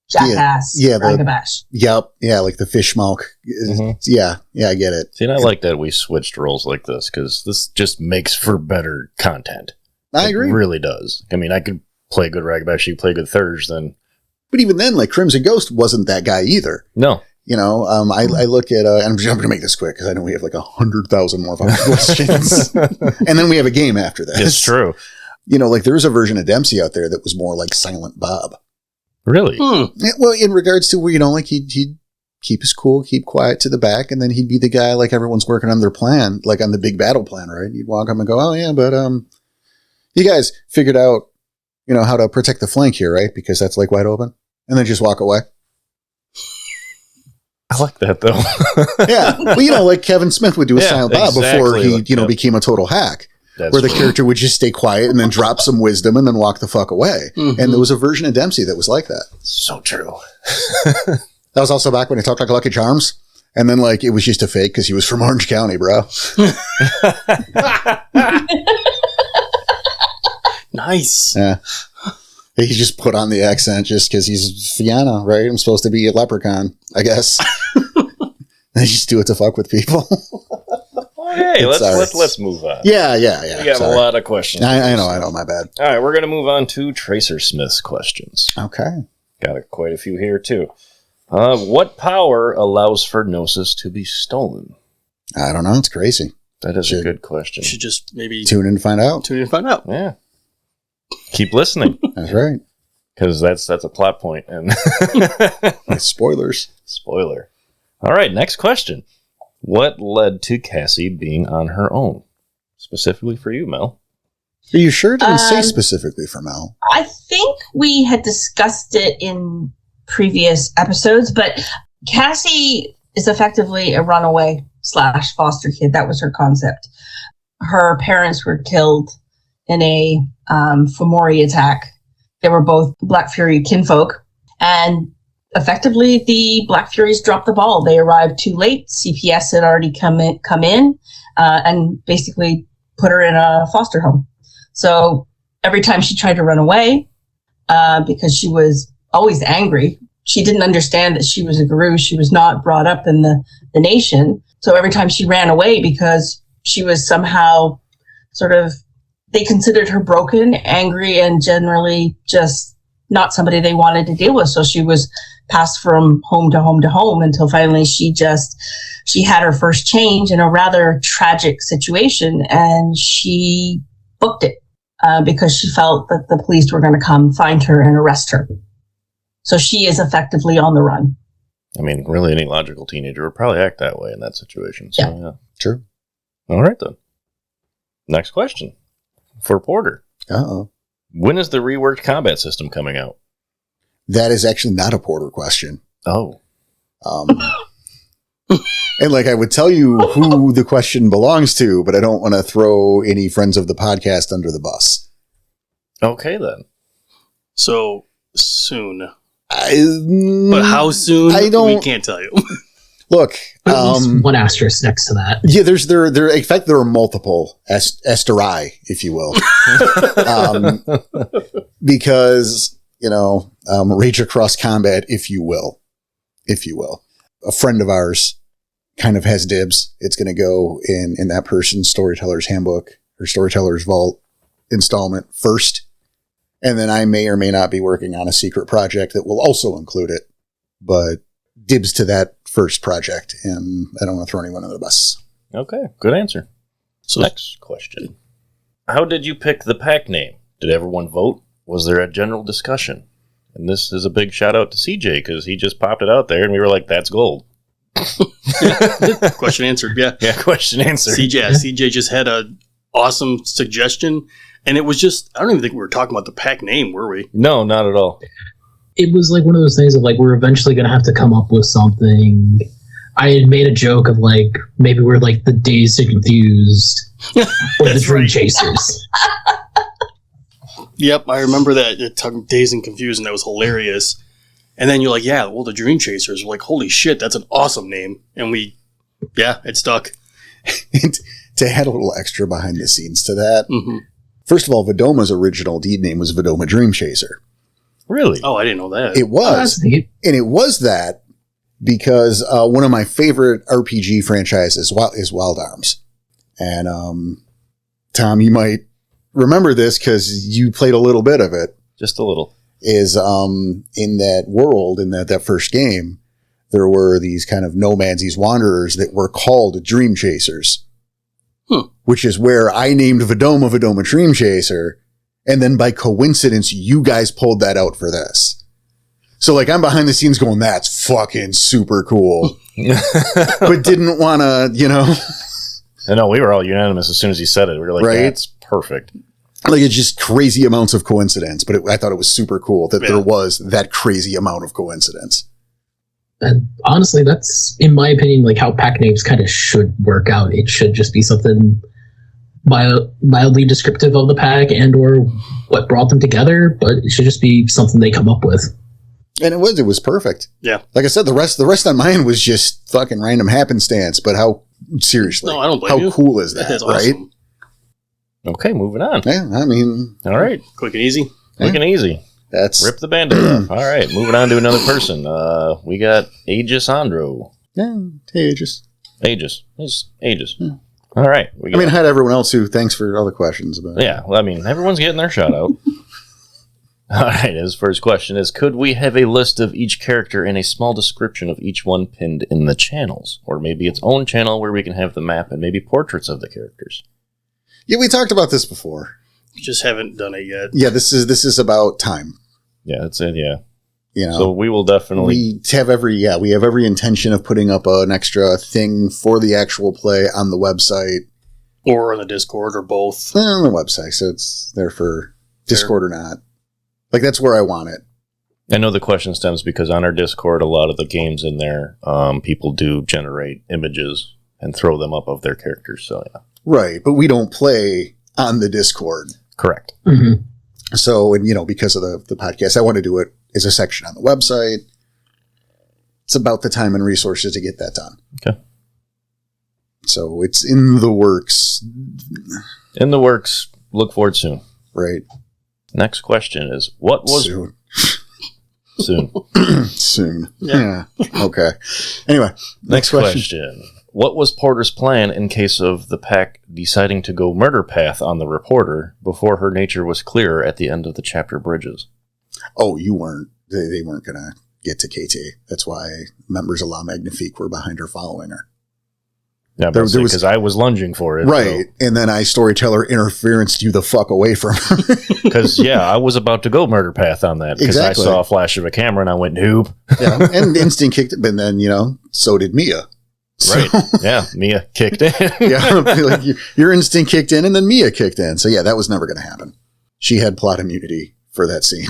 jackass ragabash. Yep. Yeah, like the fish milk. Mm-hmm. Yeah, I get it. See, and I like that we switched roles like this because this just makes for better content. I agree. It really does. I mean, I could play good ragabash, you play good Thurs, then. But even then, like Crimson Ghost wasn't that guy either. No. You know, I look at, and I'm going to make this quick because I know we have like 100,000 more fucking questions. And then we have a game after this. It's true. You know, like there was a version of Dempsey out there that was more like Silent Bob. Really? Yeah, well, in regards to, you know, like he'd keep his cool, keep quiet to the back, and then he'd be the guy like everyone's working on their plan, like on the big battle plan, right? He'd walk up and go, oh yeah, but you guys figured out, you know, how to protect the flank here, right? Because that's like wide open. And then just walk away. I like that though. Yeah. Well, you know, like Kevin Smith would do with Silent Bob before he, you know, became a total hack. That's where the character would just stay quiet and then drop some wisdom and then walk the fuck away. Mm-hmm. And there was a version of Dempsey that was like that. So true. That was also back when he talked like Lucky Charms. And then, like, it was just a fake because he was from Orange County, bro. Nice. Yeah. He just put on the accent just because he's Fianna, right? I'm supposed to be a leprechaun, I guess. They just do it to fuck with people. Hey, let's move on. Yeah. We got a lot of questions. I know, my bad. All right, we're going to move on to Tracer Smith's questions. Okay. Got quite a few here, too. What power allows for Gnosis to be stolen? I don't know. It's crazy. That is a good question. You should just maybe tune in and find out. Yeah. Keep listening. That's right. Because that's a plot point. And Spoilers. Spoiler. All right, next question. What led to Cassie being on her own? Specifically for you, Mel. Are you sure it didn't say specifically for Mel? I think we had discussed it in previous episodes, but Cassie is effectively a runaway / foster kid. That was her concept. Her parents were killed in a Fomori attack. They were both Black Fury kinfolk, and effectively, the Black Furies dropped the ball. They arrived too late. CPS had already come in and basically put her in a foster home. So every time she tried to run away, because she was always angry, she didn't understand that she was a guru. She was not brought up in the nation. So every time she ran away because she was somehow sort of, they considered her broken, angry, and generally just not somebody they wanted to deal with. So she was passed from home to home to home until finally she had her first change in a rather tragic situation, and she booked it because she felt that the police were going to come find her and arrest her. So she is effectively on the run. I mean, really any logical teenager would probably act that way in that situation. So, yeah. True. All right, then. Next question. For Porter. Uh-oh. When is the reworked combat system coming out? That is actually not a Porter question. Oh. And like I would tell you who the question belongs to, but I don't want to throw any friends of the podcast under the bus. Okay, then. So soon. But how soon? We can't tell you. Look, one asterisk next to that. Yeah, in fact, there are multiple asteri, if you will, because Rage Across Combat, if you will. A friend of ours kind of has dibs. It's going to go in that person's storyteller's handbook or storyteller's vault installment first, and then I may or may not be working on a secret project that will also include it, but dibs to that first project, and I don't want to throw anyone under the bus. Okay, good answer. So next question. How did you pick the pack name? Did everyone vote? Was there a general discussion? And this is a big shout out to CJ because he just popped it out there and we were like, that's gold. Question answered, yeah. Yeah, question answered. CJ just had an awesome suggestion, and it was just, I don't even think we were talking about the pack name, were we? No, not at all. It was like one of those things of like, we're eventually going to have to come up with something I had made a joke of like maybe we're like the Dazed and Confused or the Dream Chasers. Yep, I remember that. It took Dazed and Confused, and that was hilarious. And then you're like, yeah, well, the Dream Chasers. We're like, holy shit, that's an awesome name. And it stuck. And to add a little extra behind the scenes to that, Mm-hmm. first of all, Vidoma's original deed name was Vidoma Dream Chaser. Really? Oh, I didn't know that. It was. That's neat. And it was that because one of my favorite RPG franchises is Wild Arms. And Tom, you might remember this because you played a little bit of it. Just a little. Is in that world, in that first game, there were these kind of nomads, these wanderers that were called Dream Chasers. Which is where I named Vidoma Dream Chaser. And then by coincidence, you guys pulled that out for this. So like I'm behind the scenes going, that's fucking super cool. But didn't want to, I know, we were all unanimous as soon as he said it. We were like, Right? that's perfect. like it's just crazy amounts of coincidence. But I thought it was super cool that there was that crazy amount of coincidence. And honestly, that's, in my opinion, like how pack names kind of should work out. It should just be something mildly descriptive of the pack and or what brought them together, but it should just be something they come up with. And it was perfect. Yeah. Like I said, the rest on mine was just fucking random happenstance, but seriously, No, I don't blame you. how cool is that, That's right? awesome. Okay, moving on. Yeah, I mean, All right. Quick and easy. Quick and easy. that's, Rip the Band-Aid off. All right, moving on to another person. We got Aegis Andro. yeah, hey, just, Aegis. It's Aegis. Yeah. All right. We I mean, hi to everyone else who, thanks for all the questions about it. yeah, well, I mean, everyone's getting their shout out. All right, his first question is, could we have a list of each character and a small description of each one pinned in the channels? Or maybe its own channel where we can have the map and maybe portraits of the characters. Yeah, we talked about this before. Just haven't done it yet. Yeah, this is about time. Yeah, that's it, yeah. You know, So we will definitely... we have every intention of putting up an extra thing for the actual play on the website. Or on the Discord, or both. On the website, so it's there for Discord or not. Like, that's where I want it. I know the question stems because on our Discord, a lot of the games in there, people do generate images and throw them up of their characters, so yeah. Right, but we don't play on the Discord. Correct. Mm-hmm. So, and because of the podcast, I want to do it as a section on the website. It's about the time and resources to get that done. Okay. So it's in the works. In the works. Look for it soon. Right. Next question is, what was... Soon. Soon. Soon. Yeah. Okay. Anyway. Next question. What was Porter's plan in case of the pack deciding to go murder path on the reporter before her nature was clearer at the end of the chapter bridges? Oh, you weren't. They weren't going to get to KT. That's why members of La Magnifique were behind her following her. Yeah, There was- because I was lunging for it. Right. And then I storyteller interferenced you the fuck away from her. Because, I was about to go murder path on that. Because Exactly. I saw a flash of a camera and I went, nope. Yeah. And instinct kicked it, but then, so did Mia. So, Right. Yeah, Mia kicked in. yeah. Like your instinct kicked in and then Mia kicked in. So yeah, that was never going to happen. She had plot immunity for that scene.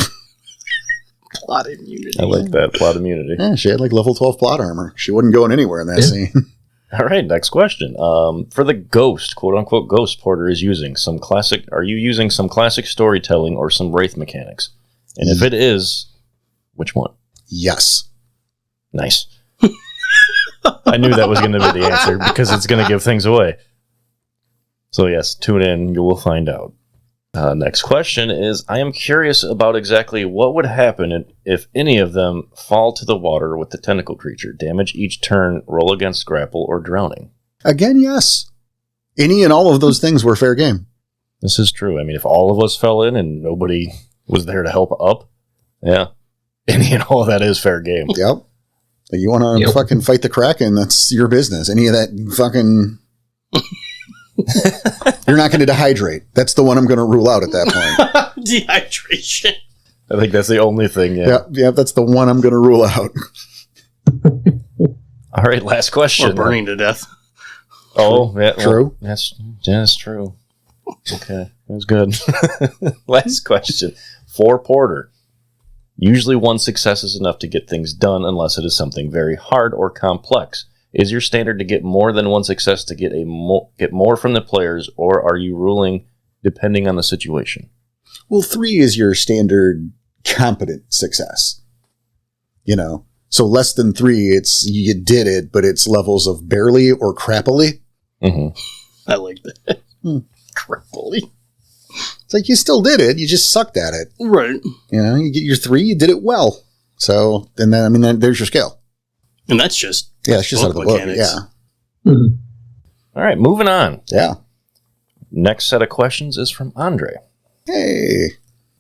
Plot immunity. I like that, plot immunity. Yeah, she had like level 12 plot armor. She wasn't going anywhere in that Yeah. scene. All right, next question. For the ghost, quote unquote ghost, Porter is using some classic. Are you using some classic storytelling or some wraith mechanics? And if it is, which one? Yes. Nice. I knew that was going to be the answer because it's going to give things away. So yes, tune in. You will find out. Next question is, I am curious about exactly what would happen if any of them fall to the water with the tentacle creature. Damage each turn, roll against grapple, or drowning. Again, yes. Any and all of those things were fair game. This is true. I mean, if all of us fell in and nobody was there to help up, yeah. Any and all of that is fair game. Yep. You want to Yep. fucking fight the Kraken, that's your business. Any of that fucking... You're not going to dehydrate. That's the one I'm going to rule out at that point. Dehydration. I think that's the only thing, yeah. Yeah, that's the one I'm going to rule out. All right, last question. Or burning to death. Oh, yeah. True. Well, that's true. Okay, that was good. Last question. For Porter. Usually one success is enough to get things done unless it is something very hard or complex. Is your standard to get more than one success to get get more from the players, or are you ruling depending on the situation? Well, 3 is your standard competent success. You know, so less than 3, it's you did it, but it's levels of barely or crappily. Mm-hmm. I like that. Crappily. It's like you still did it, you just sucked at it. Right. You know, you get your 3, you did it well. So, and then, I mean, then there's your scale. And that's just It's just out of the book. mechanics. Yeah. Mhm. All right, moving on. Yeah. Next set of questions is from Andre. Hey.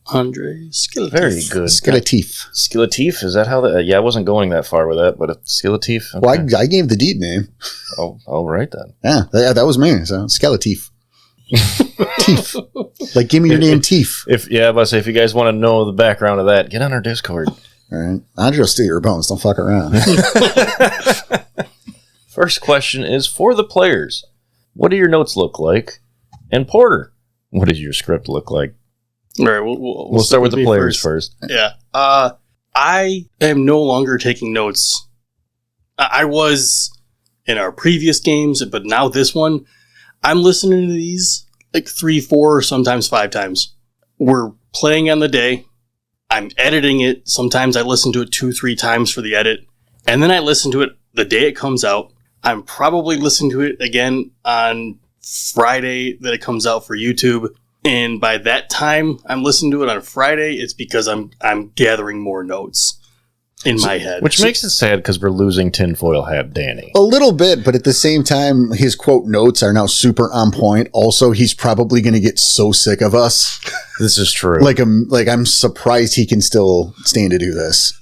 Andre Skeletif. Very good. Skeletif. Skeletif, is that how the... yeah, I wasn't going that far with that, but Skeletif? Okay. Well, I gave the deed name. Oh, all right then. Yeah, that was me. So, Skeletif. Teef. Like, give me your name, Teef. If you guys want to know the background of that, get on our Discord. All right. Andre will steal your bones. Don't fuck around. First question is for the players. What do your notes look like? And Porter, what does your script look like? All right, we'll Start with the me players first. Yeah. I am no longer taking notes. I was in our previous games, but now this one, I'm listening to these like 3, 4, sometimes 5 times. We're playing on the day. I'm editing it. Sometimes I listen to it 2, 3 times for the edit. And then I listen to it the day it comes out. I'm probably listening to it again on Friday that it comes out for YouTube. And by that time I'm listening to it on Friday, it's because I'm gathering more notes in my head. Which makes it sad because we're losing Tinfoil Hat Danny. A little bit, but at the same time, his quote notes are now super on point. Also, he's probably going to get so sick of us. This is true. Like I'm surprised he can still stand to do this.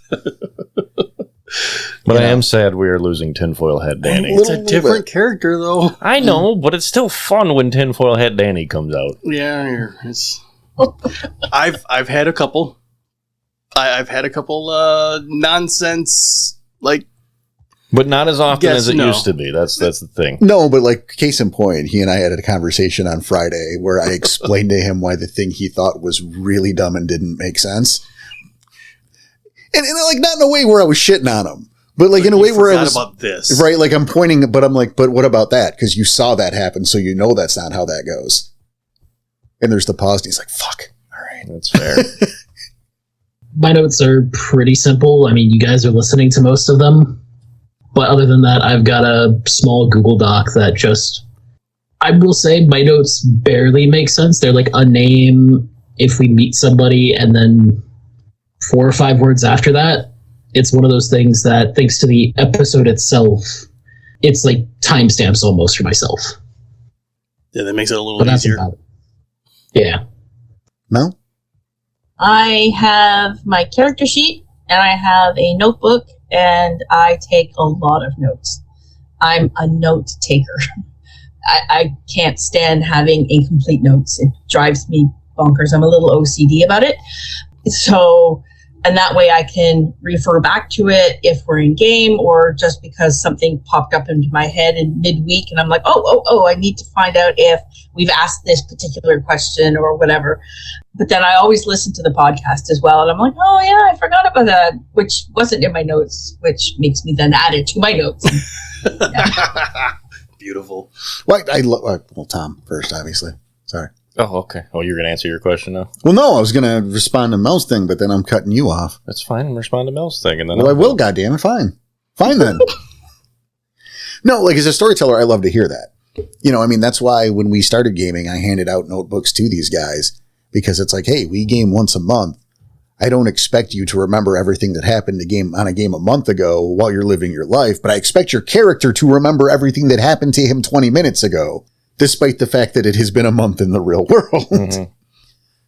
But I am sad we are losing Tinfoil Hat Danny. It's a different character, though. I know, but it's still fun when Tinfoil Hat Danny comes out. Yeah, it's. I've had a couple. I've had a couple nonsense like. But not as often Yes, as it no. used to be. That's the thing. No, but like case in point, he and I had a conversation on Friday where I explained to him why the thing he thought was really dumb and didn't make sense. And like not in a way where I was shitting on him, but like in a way where I was about this, right. Like I'm pointing, but I'm like, but what about that? Because you saw that happen, so you know that's not how that goes. And there's the pause. And he's like, "Fuck." All right, That's fair. My notes are pretty simple. I mean, you guys are listening to most of them. But other than that, I've got a small Google Doc that just... I will say my notes barely make sense. They're like a name if we meet somebody, and then 4 or 5 words after that. It's one of those things that, thanks to the episode itself, it's like timestamps almost for myself. Yeah, that makes it a little But that's easier. about it. Yeah. no. I have my character sheet and I have a notebook and I take a lot of notes. I'm a note taker. I can't stand having incomplete notes. It drives me bonkers. I'm a little OCD about it. So, and that way I can refer back to it if we're in game or just because something popped up into my head in midweek and I'm like, oh, I need to find out if we've asked this particular question or whatever. But then I always listen to the podcast as well. And I'm like, oh yeah, I forgot about that, which wasn't in my notes, which makes me then add it to my notes. Beautiful. Well, well, Tom first, obviously. Sorry. Oh, okay. Oh, you're going to answer your question now? Well, no, I was going to respond to Mel's thing, but then I'm cutting you off. That's fine. And respond to Mel's thing. And then Well, I will, goddammit. Fine. Fine then. No, like as a storyteller, I love to hear that. You know, I mean, that's why when we started gaming, I handed out notebooks to these guys because it's like, hey, we game once a month. I don't expect you to remember everything that happened on a game a month ago while you're living your life, but I expect your character to remember everything that happened to him 20 minutes ago, despite the fact that it has been a month in the real world. Mm-hmm.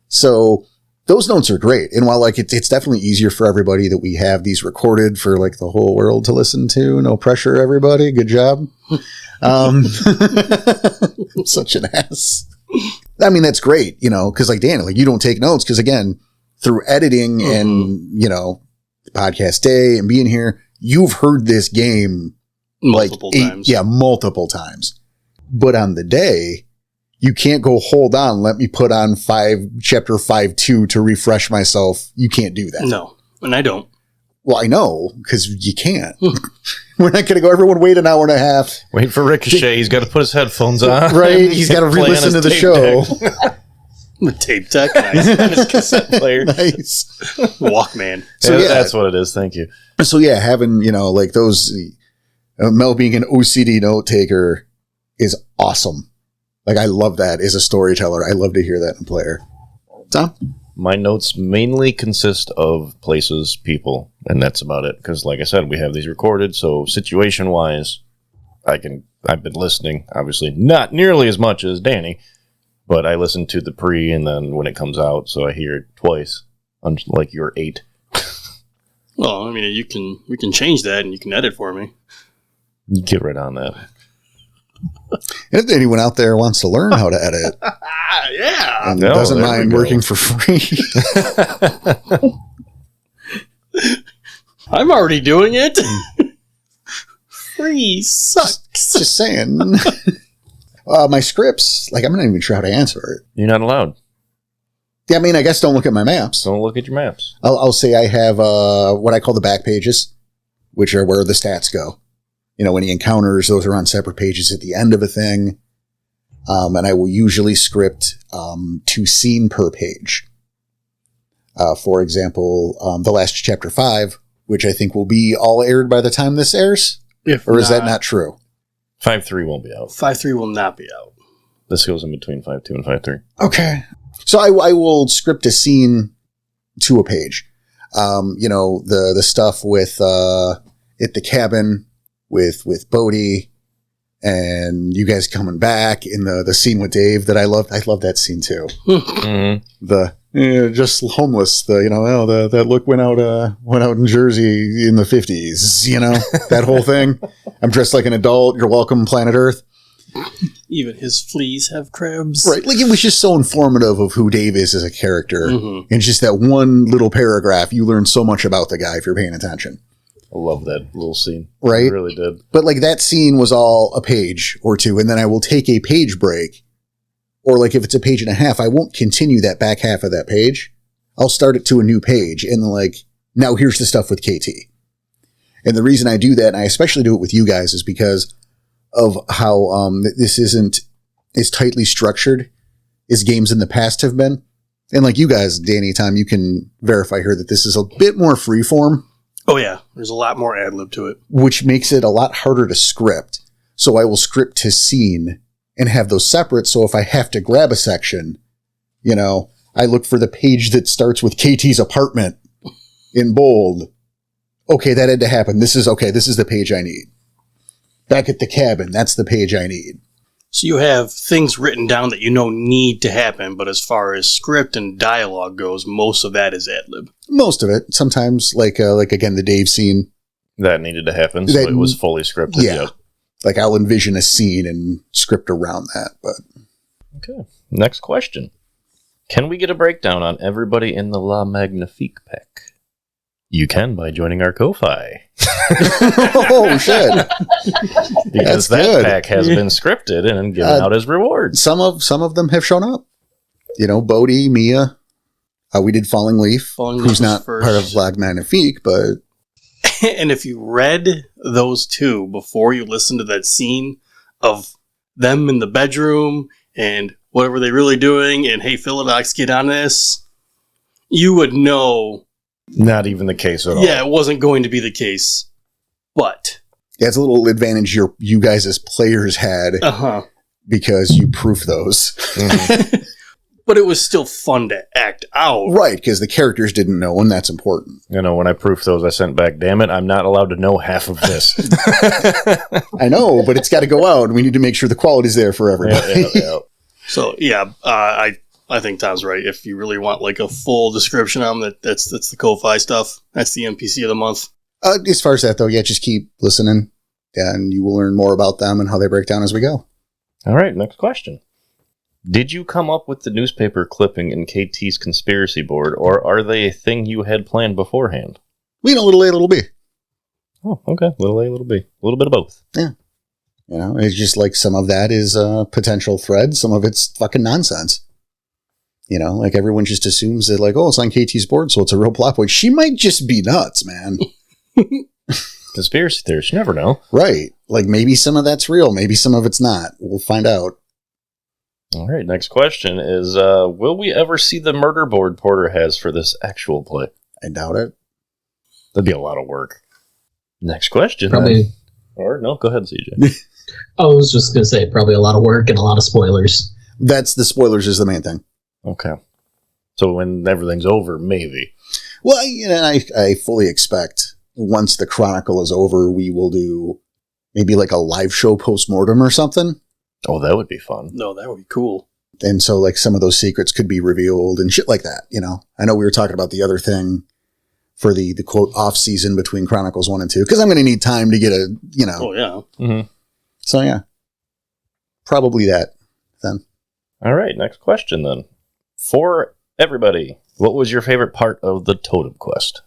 So those notes are great. And while like it's definitely easier for everybody that we have these recorded for like the whole world to listen to, no pressure, everybody. Good job. I'm such an ass. I mean, that's great, you know, because like Dan, like you don't take notes because again, through editing and, you know, podcast day and being here, you've heard this game Multiple times. Yeah, multiple times. But on the day, you can't go, hold on, let me put on chapter 5.2 to refresh myself. You can't do that. No, and I don't. Well, I know, because you can't. We're not going to go, everyone wait an hour and a half. Wait for Ricochet. He's got to put his headphones on. Right? He's got to Play on re-listen his to the tape show. deck. The tape deck, nice. On his cassette player. Nice. Walkman. So, Yeah, yeah. that's what it is. Thank you. So, yeah, having, like those, Mel being an OCD note taker is awesome. Like, I love that as a storyteller. I love to hear that in a player. Tom? My notes mainly consist of places, people, and that's about it. Because, like I said, we have these recorded, so situation-wise, I've been listening. Obviously, not nearly as much as Danny, but I listen to the pre and then when it comes out, so I hear it twice, unlike your 8. Well, I mean, we can change that and you can edit for me. Get right on that. And if anyone out there wants to learn how to edit Yeah. and No, doesn't there we mind go. working for free, I'm already doing it. Free sucks. just saying. My scripts, like, I'm not even sure how to answer it. You're not allowed. Yeah, I mean, I guess don't look at my maps. Don't look at your maps. I'll say I have what I call the back pages, which are where the stats go. Any encounters, those are on separate pages at the end of a thing. And I will usually script 2 scene per page. For example, the last chapter 5, which I think will be all aired by the time this airs. Or is that not true? 5.3 won't be out. 5.3 will not be out. This goes in between 5.2 and 5.3. Okay. So I will script a scene to a page. The stuff with at the cabin with Bodhi and you guys coming back in the scene with Dave that I love that scene too. Mm-hmm. The just homeless, that look went out in Jersey in the 50s, that whole thing. I'm dressed like an adult, you're welcome, planet Earth. Even his fleas have crabs. Right. Like, it was just so informative of who Dave is as a character. Mm-hmm. And just that one little paragraph, you learn so much about the guy if you're paying attention. I love that little scene. Right? I really did. But, like, that scene was all a page or two, and then I will take a page break. Or, like, if it's a page and a half, I won't continue that back half of that page. I'll start it to a new page, and, like, now here's the stuff with KT. And the reason I do that, and I especially do it with you guys, is because of how this isn't as tightly structured as games in the past have been. And like you guys, Danny, Tom, you can verify here that this is a bit more freeform. Oh, yeah. There's a lot more ad-lib to it. Which makes it a lot harder to script. So I will script to scene and have those separate. So if I have to grab a section, I look for the page that starts with KT's apartment in bold. Okay, that had to happen. This is the page I need. Back at the cabin, that's the page I need. So you have things written down that need to happen, but as far as script and dialogue goes, most of that is ad-lib. Most of it. Sometimes, like again, the Dave scene. That needed to happen, so it was fully scripted. Yeah. Yep. Like, I'll envision a scene and script around that. But Okay. Next question. Can we get a breakdown on everybody in the La Magnifique pack? You can by joining our Ko-Fi. oh, shit. Because That's that good. pack has been scripted and given out as rewards. Some of them have shown up. Bodhi, Mia. We did Falling Leaf, Falling Leaf who's was not first. part of La Magnifique, but And if you read those two before you listened to that scene of them in the bedroom and what were they really doing and hey, Philodox, get on this, you would know. Not even the case at all. Yeah, it wasn't going to be the case. But. yeah, it's a little advantage you guys as players had because you proof those. Mhm. But it was still fun to act out. Right, because the characters didn't know, and that's important. When I proofed those, I sent back, damn it, I'm not allowed to know half of this. I know, but it's got to go out, and we need to make sure the quality's there for everybody. Yeah. So, yeah, I think Tom's right. If you really want like a full description on them, that's the Ko-Fi stuff. That's the NPC of the month. As far as that, though, yeah, just keep listening, and you will learn more about them and how they break down as we go. All right, next question. Did you come up with the newspaper clipping in KT's conspiracy board, or are they a thing you had planned beforehand? Little A, little B. Oh, okay. Little A, little B. A little bit of both. Yeah. It's just like some of that is potential thread. Some of it's fucking nonsense. You know, like everyone just assumes that like, oh, it's on KT's board, so it's a real plot point. She might just be nuts, man. Conspiracy theorists, you never know. Right. Like maybe some of that's real. Maybe some of it's not. We'll find out. All right, next question is, will we ever see the murder board Porter has for this actual play? I doubt it. That'd be a lot of work. Next question. Probably. Then. Or no, go ahead, CJ. I was just going to say, probably a lot of work and a lot of spoilers. That's the spoilers is the main thing. Okay. So when everything's over, maybe. Well, you know, I fully expect once the Chronicle is over, we will do maybe like a live show post-mortem or something. Oh, that would be fun. No, that would be cool. And so like some of those secrets could be revealed and shit like that, you know. I know we were talking about the other thing for the quote off season between Chronicles 1 and 2 because I'm going to need time to get a, you know. Oh, yeah. Mm-hmm. So yeah. Probably that then. All right, next question then. For everybody, what was your favorite part of the Totem Quest?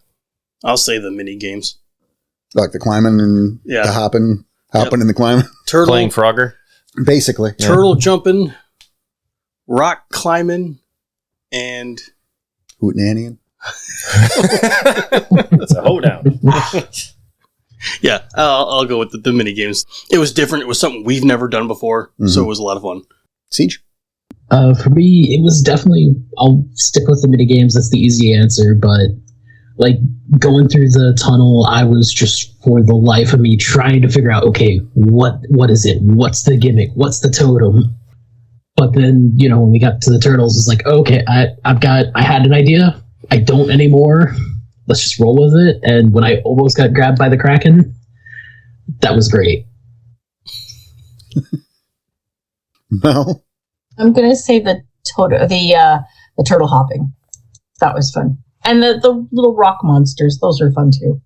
I'll say the mini games. Like the climbing and the hopping and the climbing. Turtle Playing Frogger? Basically. Turtle jumping, rock climbing, and Hootenannian. That's a hoedown. yeah, I'll go with the mini games. It was different. It was something we've never done before, so it was a lot of fun. Siege? For me, it was definitely, I'll stick with the minigames. That's the easy answer. But like going through the tunnel, I was just for the life of me trying to figure out, okay, what is it? What's the gimmick? What's the totem? But then, you know, when we got to the turtles, it's like, okay, I had an idea. I don't anymore. Let's just roll with it. And when I almost got grabbed by the Kraken, that was great. No. I'm gonna say the turtle hopping. That was fun, and the little rock monsters. Those are fun too.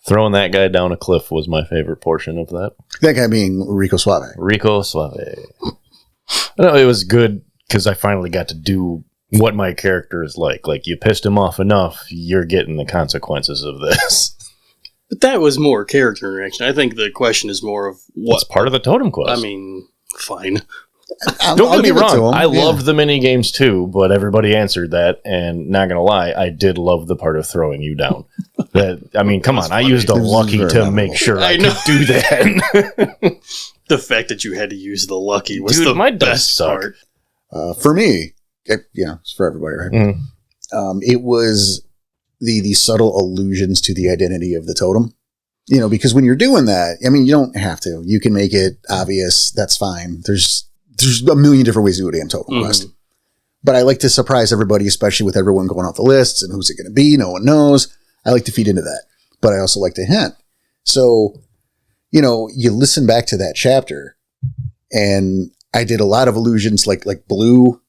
Throwing that guy down a cliff was my favorite portion of that. That guy being Rico Suave. Rico Suave. I know it was good because I finally got to do what my character is like. Like, you pissed him off enough, you're getting the consequences of this. But that was more character interaction. I think the question is more of What's part of the Totem Quest? I mean, fine. Don't get me wrong. I loved the mini games too, but everybody answered that, and not gonna lie, I did love the part of throwing you down. Come on, I used a lucky to make sure I could do that. The fact that you had to use the lucky was my best part. For me, it's for everybody, right? Mm-hmm. It was the subtle allusions to the identity of the totem. You know, because when you're doing that, I mean, you don't have to. You can make it obvious. That's fine. There's a million different ways to do a damn totem quest. But I like to surprise everybody, especially with everyone going off the lists and who's it going to be. No one knows. I like to feed into that. But I also like to hint. So, you know, you listen back to that chapter, and I did a lot of allusions like blue,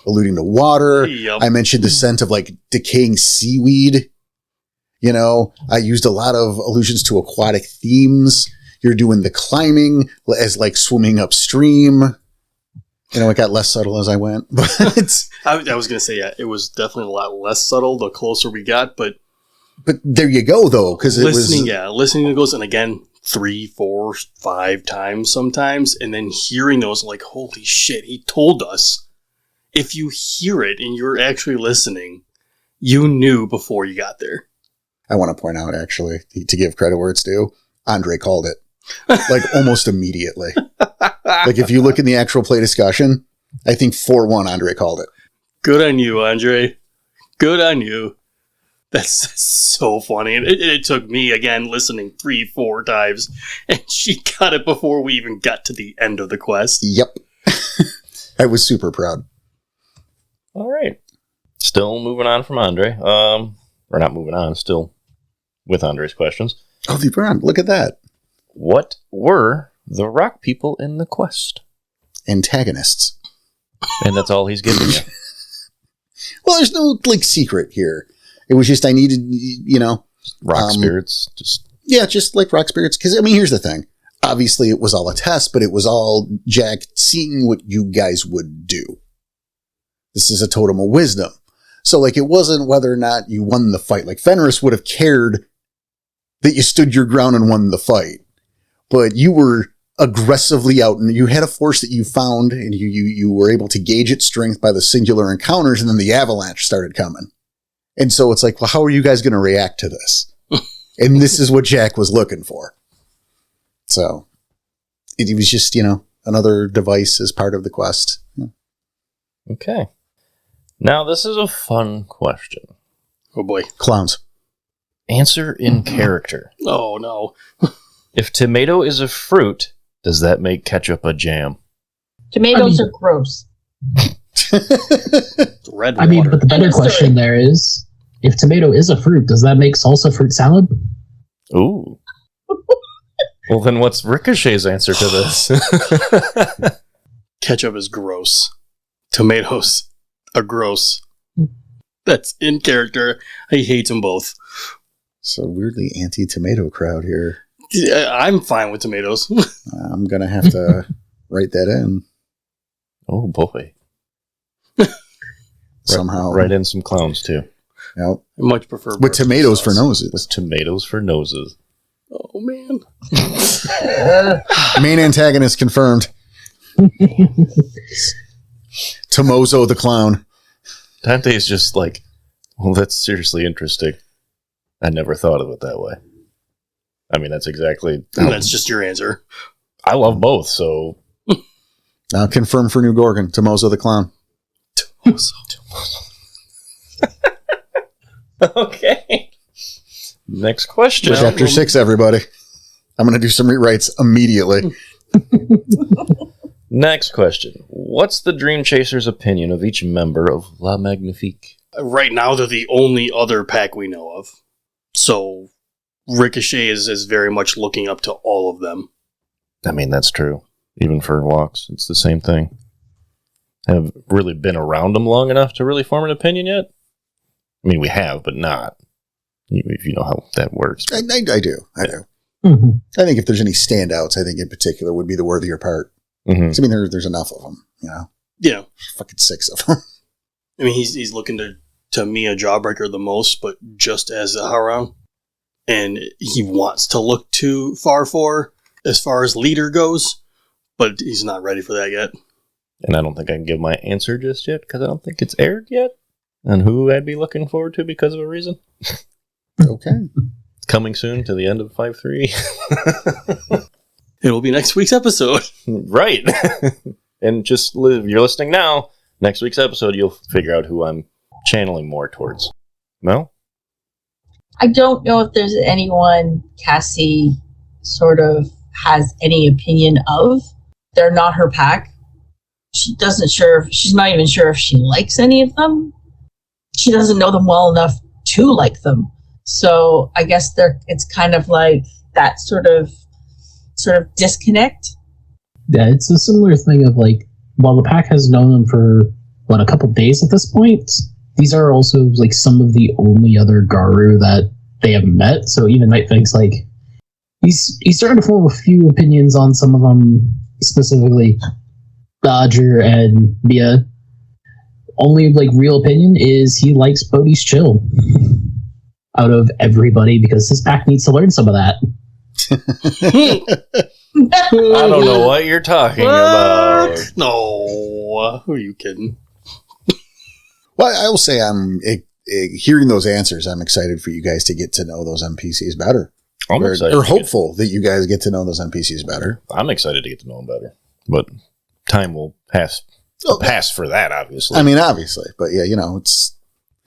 alluding to water. Yep. I mentioned the scent of like decaying seaweed. You know, I used a lot of allusions to aquatic themes. You're doing the climbing as like swimming upstream. You know, it got less subtle as I went. But I was going to say, it was definitely a lot less subtle the closer we got. But there you go, though, because listening to those, and again, 3, 4, 5 times sometimes, and then hearing those, like, holy shit, he told us. If you hear it and you're actually listening, you knew before you got there. I want to point out, actually, to give credit where it's due, Andre called it. Like, almost immediately. Like, if you look in the actual play discussion, I think 4-1 Andre called it. Good on you, Andre. Good on you. That's so funny. And it took me, again, listening 3, 4 times, and she got it before we even got to the end of the quest. Yep. I was super proud. All right. Still moving on from Andre. Or not moving on, still with Andre's questions. Oh, the brand. Look at that. What were the rock people in the quest? Antagonists. And that's all he's giving you. Well, there's no, like, secret here. It was just I needed, you know. Rock spirits. Just like rock spirits. Because, I mean, here's the thing. Obviously, it was all a test, but it was all Jack seeing what you guys would do. This is a totem of wisdom. So, like, it wasn't whether or not you won the fight. Like, Fenris would have cared that you stood your ground and won the fight. But you were aggressively out, and you had a force that you found, and you were able to gauge its strength by the singular encounters, and then the avalanche started coming. And so it's like, well, how are you guys going to react to this? And this is what Jack was looking for. So it was just, another device as part of the quest. Yeah. Okay. Now, this is a fun question. Oh, boy. Clowns. Answer in character. Oh, no. If tomato is a fruit, does that make ketchup a jam? Tomatoes are gross. Red I mean, water. but the better question there is, if tomato is a fruit, does that make salsa fruit salad? Ooh. Well, then what's Ricochet's answer to this? Ketchup is gross. Tomatoes are gross. That's in character. I hate them both. So weirdly anti-tomato crowd here. I'm fine with tomatoes. I'm going to have to write that in Oh, boy. somehow. Write in some clowns, too. Yep. I much prefer With tomatoes for sauce. noses. With tomatoes for noses. Oh, man. Main antagonist confirmed. Tomozo the clown. Dante is just like, well, that's seriously interesting. I never thought of it that way. I mean, that's exactly... And that's just your answer. I love both, so... Now confirmed for New Gorgon. Tomozo the clown. Okay. Next question. Well, Chapter 6, everybody. I'm going to do some rewrites immediately. Next question. What's the DreamChasers' opinion of each member of La Magnifique? Right now, they're the only other pack we know of. So, Ricochet is very much looking up to all of them. I mean, that's true. Even for walks, it's the same thing. Have really been around them long enough to really form an opinion yet? I mean, we have, but not. If you know how that works. I do. Mm-hmm. I think if there's any standouts, I think in particular would be the worthier part. Mm-hmm. 'Cause, I mean, there's enough of them, Yeah. Fucking 6 of them. I mean, he's looking to me a Jawbreaker the most, but just as a Haran. And he wants to look to far for as far as leader goes, but he's not ready for that yet. And I don't think I can give my answer just yet, because I don't think it's aired yet. And who I'd be looking forward to because of a reason. Okay. Coming soon to the end of 5.3. It'll be next week's episode. Right. And just if you're listening now, next week's episode, you'll figure out who I'm channeling more towards. No? I don't know if there's anyone Cassie sort of has any opinion of. They're not her pack. She's not even sure if she likes any of them. She doesn't know them well enough to like them. So I guess it's kind of like that sort of disconnect. Yeah, it's a similar thing of like, while the pack has known them for, a couple days at this point, these are also like some of the only other Garu that they have met. So even Night thinks like, he's starting to form a few opinions on some of them, specifically Dodger and Mia. Only like real opinion is he likes Bodhi's chill out of everybody because his pack needs to learn some of that. I don't know what you're talking about. No. Who are you kidding? Well, I will say hearing those answers, I'm excited for you guys to get to know those NPCs better. I'm excited. Or hopeful that you guys get to know those NPCs better. I'm excited to get to know them better. But time will pass for that, obviously. I mean, obviously. But yeah, it's...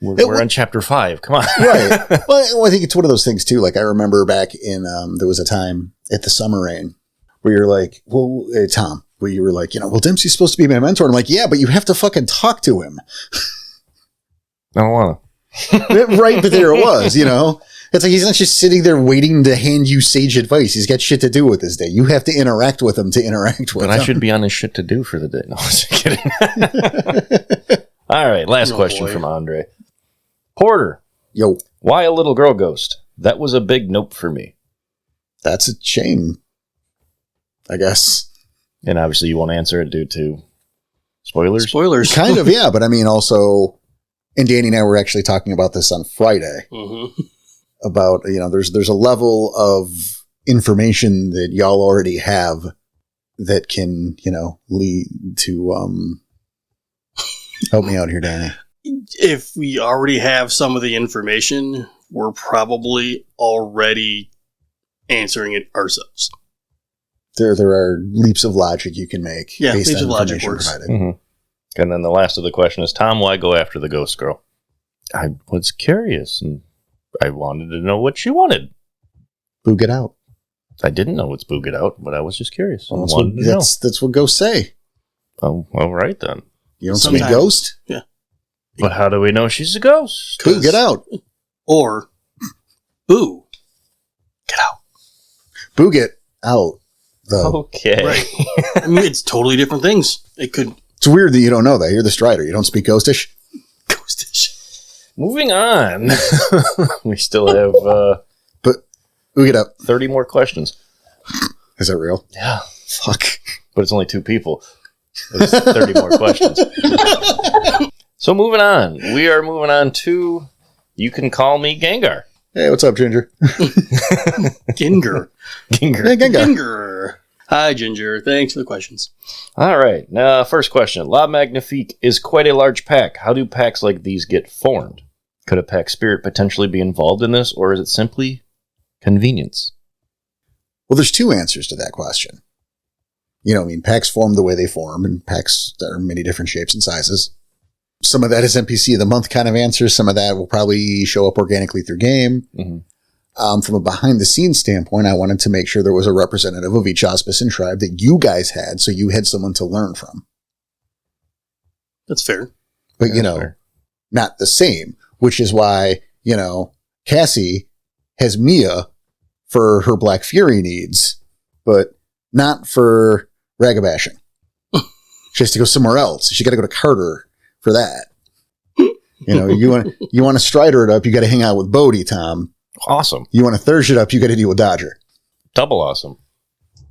We're on chapter 5. Come on. Right. Well, I think it's one of those things, too. Like, I remember back in... there was a time at the Summer Rain where you're like, well, Tom, where you were like, well, Dempsey's supposed to be my mentor. And I'm like, yeah, but you have to fucking talk to him. I don't want to. Right, but there it was, It's like he's not just sitting there waiting to hand you sage advice. He's got shit to do with his day. You have to interact with him to interact with him. But I should be on his shit to do for the day. No, I'm just kidding. All right, last question from Andre. Porter. Yo. Why a little girl ghost? That was a big nope for me. That's a shame, I guess. And obviously you won't answer it due to spoilers? Spoilers. Kind of, yeah. But I mean, also... And Danny and I were actually talking about this on Friday. Mm-hmm. About, there's a level of information that y'all already have that can, lead to, help me out here, Danny. If we already have some of the information, we're probably already answering it ourselves. There are leaps of logic you can make based leaps on of logic information works. provided. Mm-hmm. And then the last of the question is, Tom, why go after the ghost girl? I was curious, and I wanted to know what she wanted. Boog it out. I didn't know it's boog it out, but I was just curious. Well, I wanted to know. that's what ghosts say. Oh, all right then. You don't speak Sometimes. ghost? Yeah. But how do we know she's a ghost? Boog it out. Or, boo. Get out. Boog it out, though. Okay. Right. I mean, it's totally different things. It could... It's weird that you don't know that. You're the Strider. You don't speak ghostish? Ghostish. Moving on. We still have Boog it up. 30 more questions. Is that real? Yeah. Fuck. But it's only 2 people. There's 30 more questions. So moving on. We are moving on to You Can Call Me Gengar. Hey, what's up, Ginger? Ginger. Gengar. Hey, Gengar. Ginger. Hi, Ginger. Thanks for the questions. All right. Now, first question. La Magnifique is quite a large pack. How do packs like these get formed? Could a pack spirit potentially be involved in this, or is it simply convenience? Well, there's 2 answers to that question. Packs form the way they form, and packs that are many different shapes and sizes. Some of that is NPC of the month kind of answers. Some of that will probably show up organically through game. Mm-hmm. From a behind-the-scenes standpoint, I wanted to make sure there was a representative of each auspice and tribe that you guys had, so you had someone to learn from. That's fair. But, Fair. not the same, which is why, Cassie has Mia for her Black Fury needs, but not for ragabashing. She has to go somewhere else. She got to go to Carter for that. You want to Strider it up, you got to hang out with Bodhi, Tom. Awesome. You want to Thurge it up, you got to deal with Dodger. Double awesome.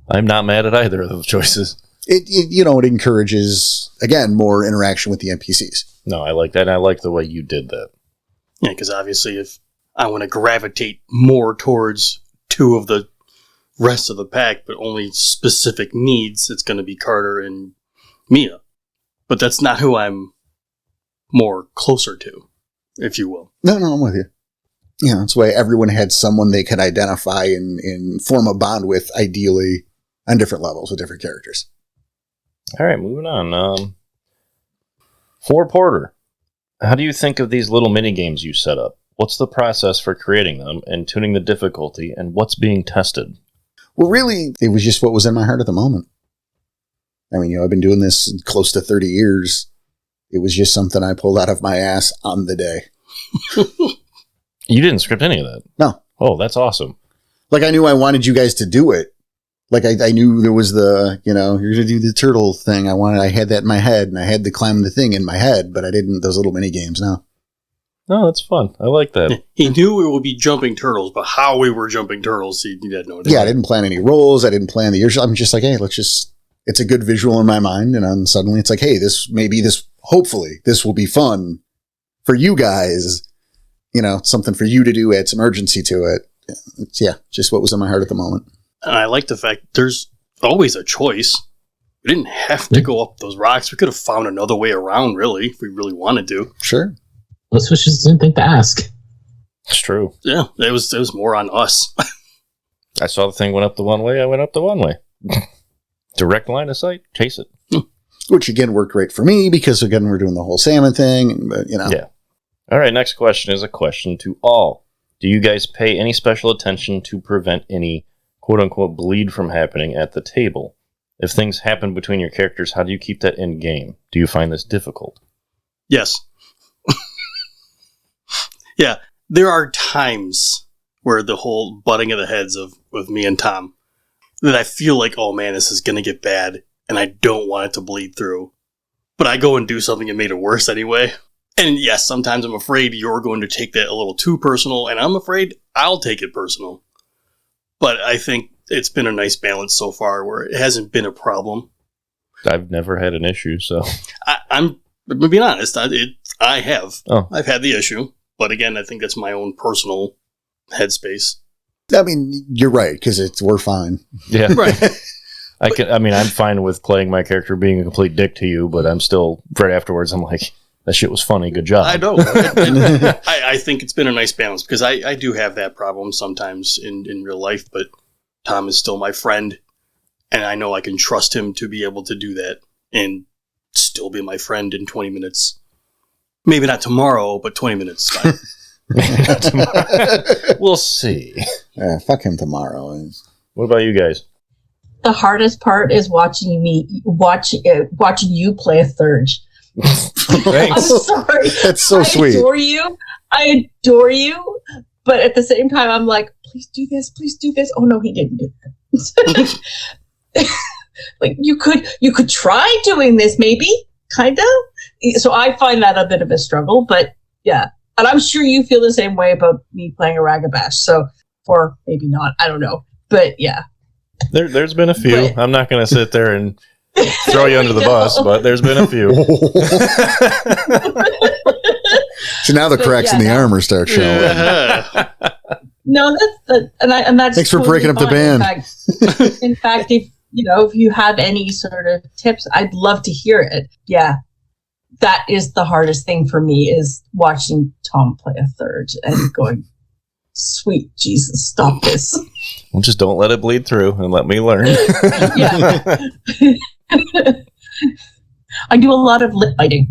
I'm not mad at either of those choices. It encourages, again, more interaction with the NPCs. No, I like that. And I like the way you did that. Yeah, because obviously if I want to gravitate more towards 2 of the rest of the pack, but only specific needs, it's going to be Carter and Mia. But that's not who I'm more closer to, if you will. No, I'm with you. That's why everyone had someone they could identify and form a bond with, ideally, on different levels with different characters. All right, moving on. For Porter, how do you think of these little mini games you set up? What's the process for creating them and tuning the difficulty, and what's being tested? Well, really, it was just what was in my heart at the moment. I mean, I've been doing this close to 30 years. It was just something I pulled out of my ass on the day. You didn't script any of that? No. Oh, that's awesome. Like, I knew I wanted you guys to do it. Like, I knew there was the, you're going to do the turtle thing. I had that in my head, and I had the climb the thing in my head, but I didn't, those little mini games, no. Oh, that's fun. I like that. He knew we would be jumping turtles, but how we were jumping turtles, he had no idea. Yeah, I didn't plan any rolls. I didn't plan the usual. I'm just like, hey, it's a good visual in my mind. And then suddenly it's like, hey, hopefully this will be fun for you guys. Something for you to do, add some urgency to it. It's, just what was in my heart at the moment. And I like the fact there's always a choice. We didn't have to go up those rocks. We could have found another way around, really, if we really wanted to. Sure. Most of us just didn't think to ask. It's true. Yeah, it was more on us. I saw the thing went up the one way, I went up the one way. Direct line of sight, chase it. Which, again, worked great for me because, again, we're doing the whole salmon thing. But, Yeah. All right, next question is a question to all. Do you guys pay any special attention to prevent any quote-unquote bleed from happening at the table? If things happen between your characters, how do you keep that in game? Do you find this difficult? Yes. Yeah, there are times where the whole butting of the heads with me and Tom that I feel like, oh man, this is going to get bad, and I don't want it to bleed through. But I go and do something and made it worse anyway. And yes, sometimes I'm afraid you're going to take that a little too personal, and I'm afraid I'll take it personal. But I think it's been a nice balance so far where it hasn't been a problem. I've never had an issue, so... I'm being honest, I have. Oh. I've had the issue. But again, I think that's my own personal headspace. I mean, you're right, because we're fine. Yeah. Right. I'm fine with playing my character being a complete dick to you, but I'm still, right afterwards, I'm like, that shit was funny. Good job. I know. I think it's been a nice balance because I do have that problem sometimes in real life, but Tom is still my friend, and I know I can trust him to be able to do that and still be my friend in 20 minutes. Maybe not tomorrow, but 20 minutes is fine. Maybe not tomorrow. We'll see. Fuck him tomorrow. What about you guys? The hardest part is watching you play a Thurge. I'm Thanks. sorry. That's so sweet. I adore you, but at the same time, I'm like, please do this. Oh no, he didn't do that. Like you could try doing this, maybe, kind of. So I find that a bit of a struggle, but yeah, and I'm sure you feel the same way about me playing a Ragabash. So, or maybe not, I don't know, but yeah. There's been a few. I'm not going to sit there and throw you under the bus, but there's been a few. So now the cracks in the armor start showing. Yeah. No, that's Thanks for breaking up the band. In fact, if you have any sort of tips, I'd love to hear it. Yeah, that is the hardest thing for me is watching Tom play a Thurge and going, sweet Jesus, stop this. Well, just don't let it bleed through and let me learn. Yeah. I do a lot of lip biting.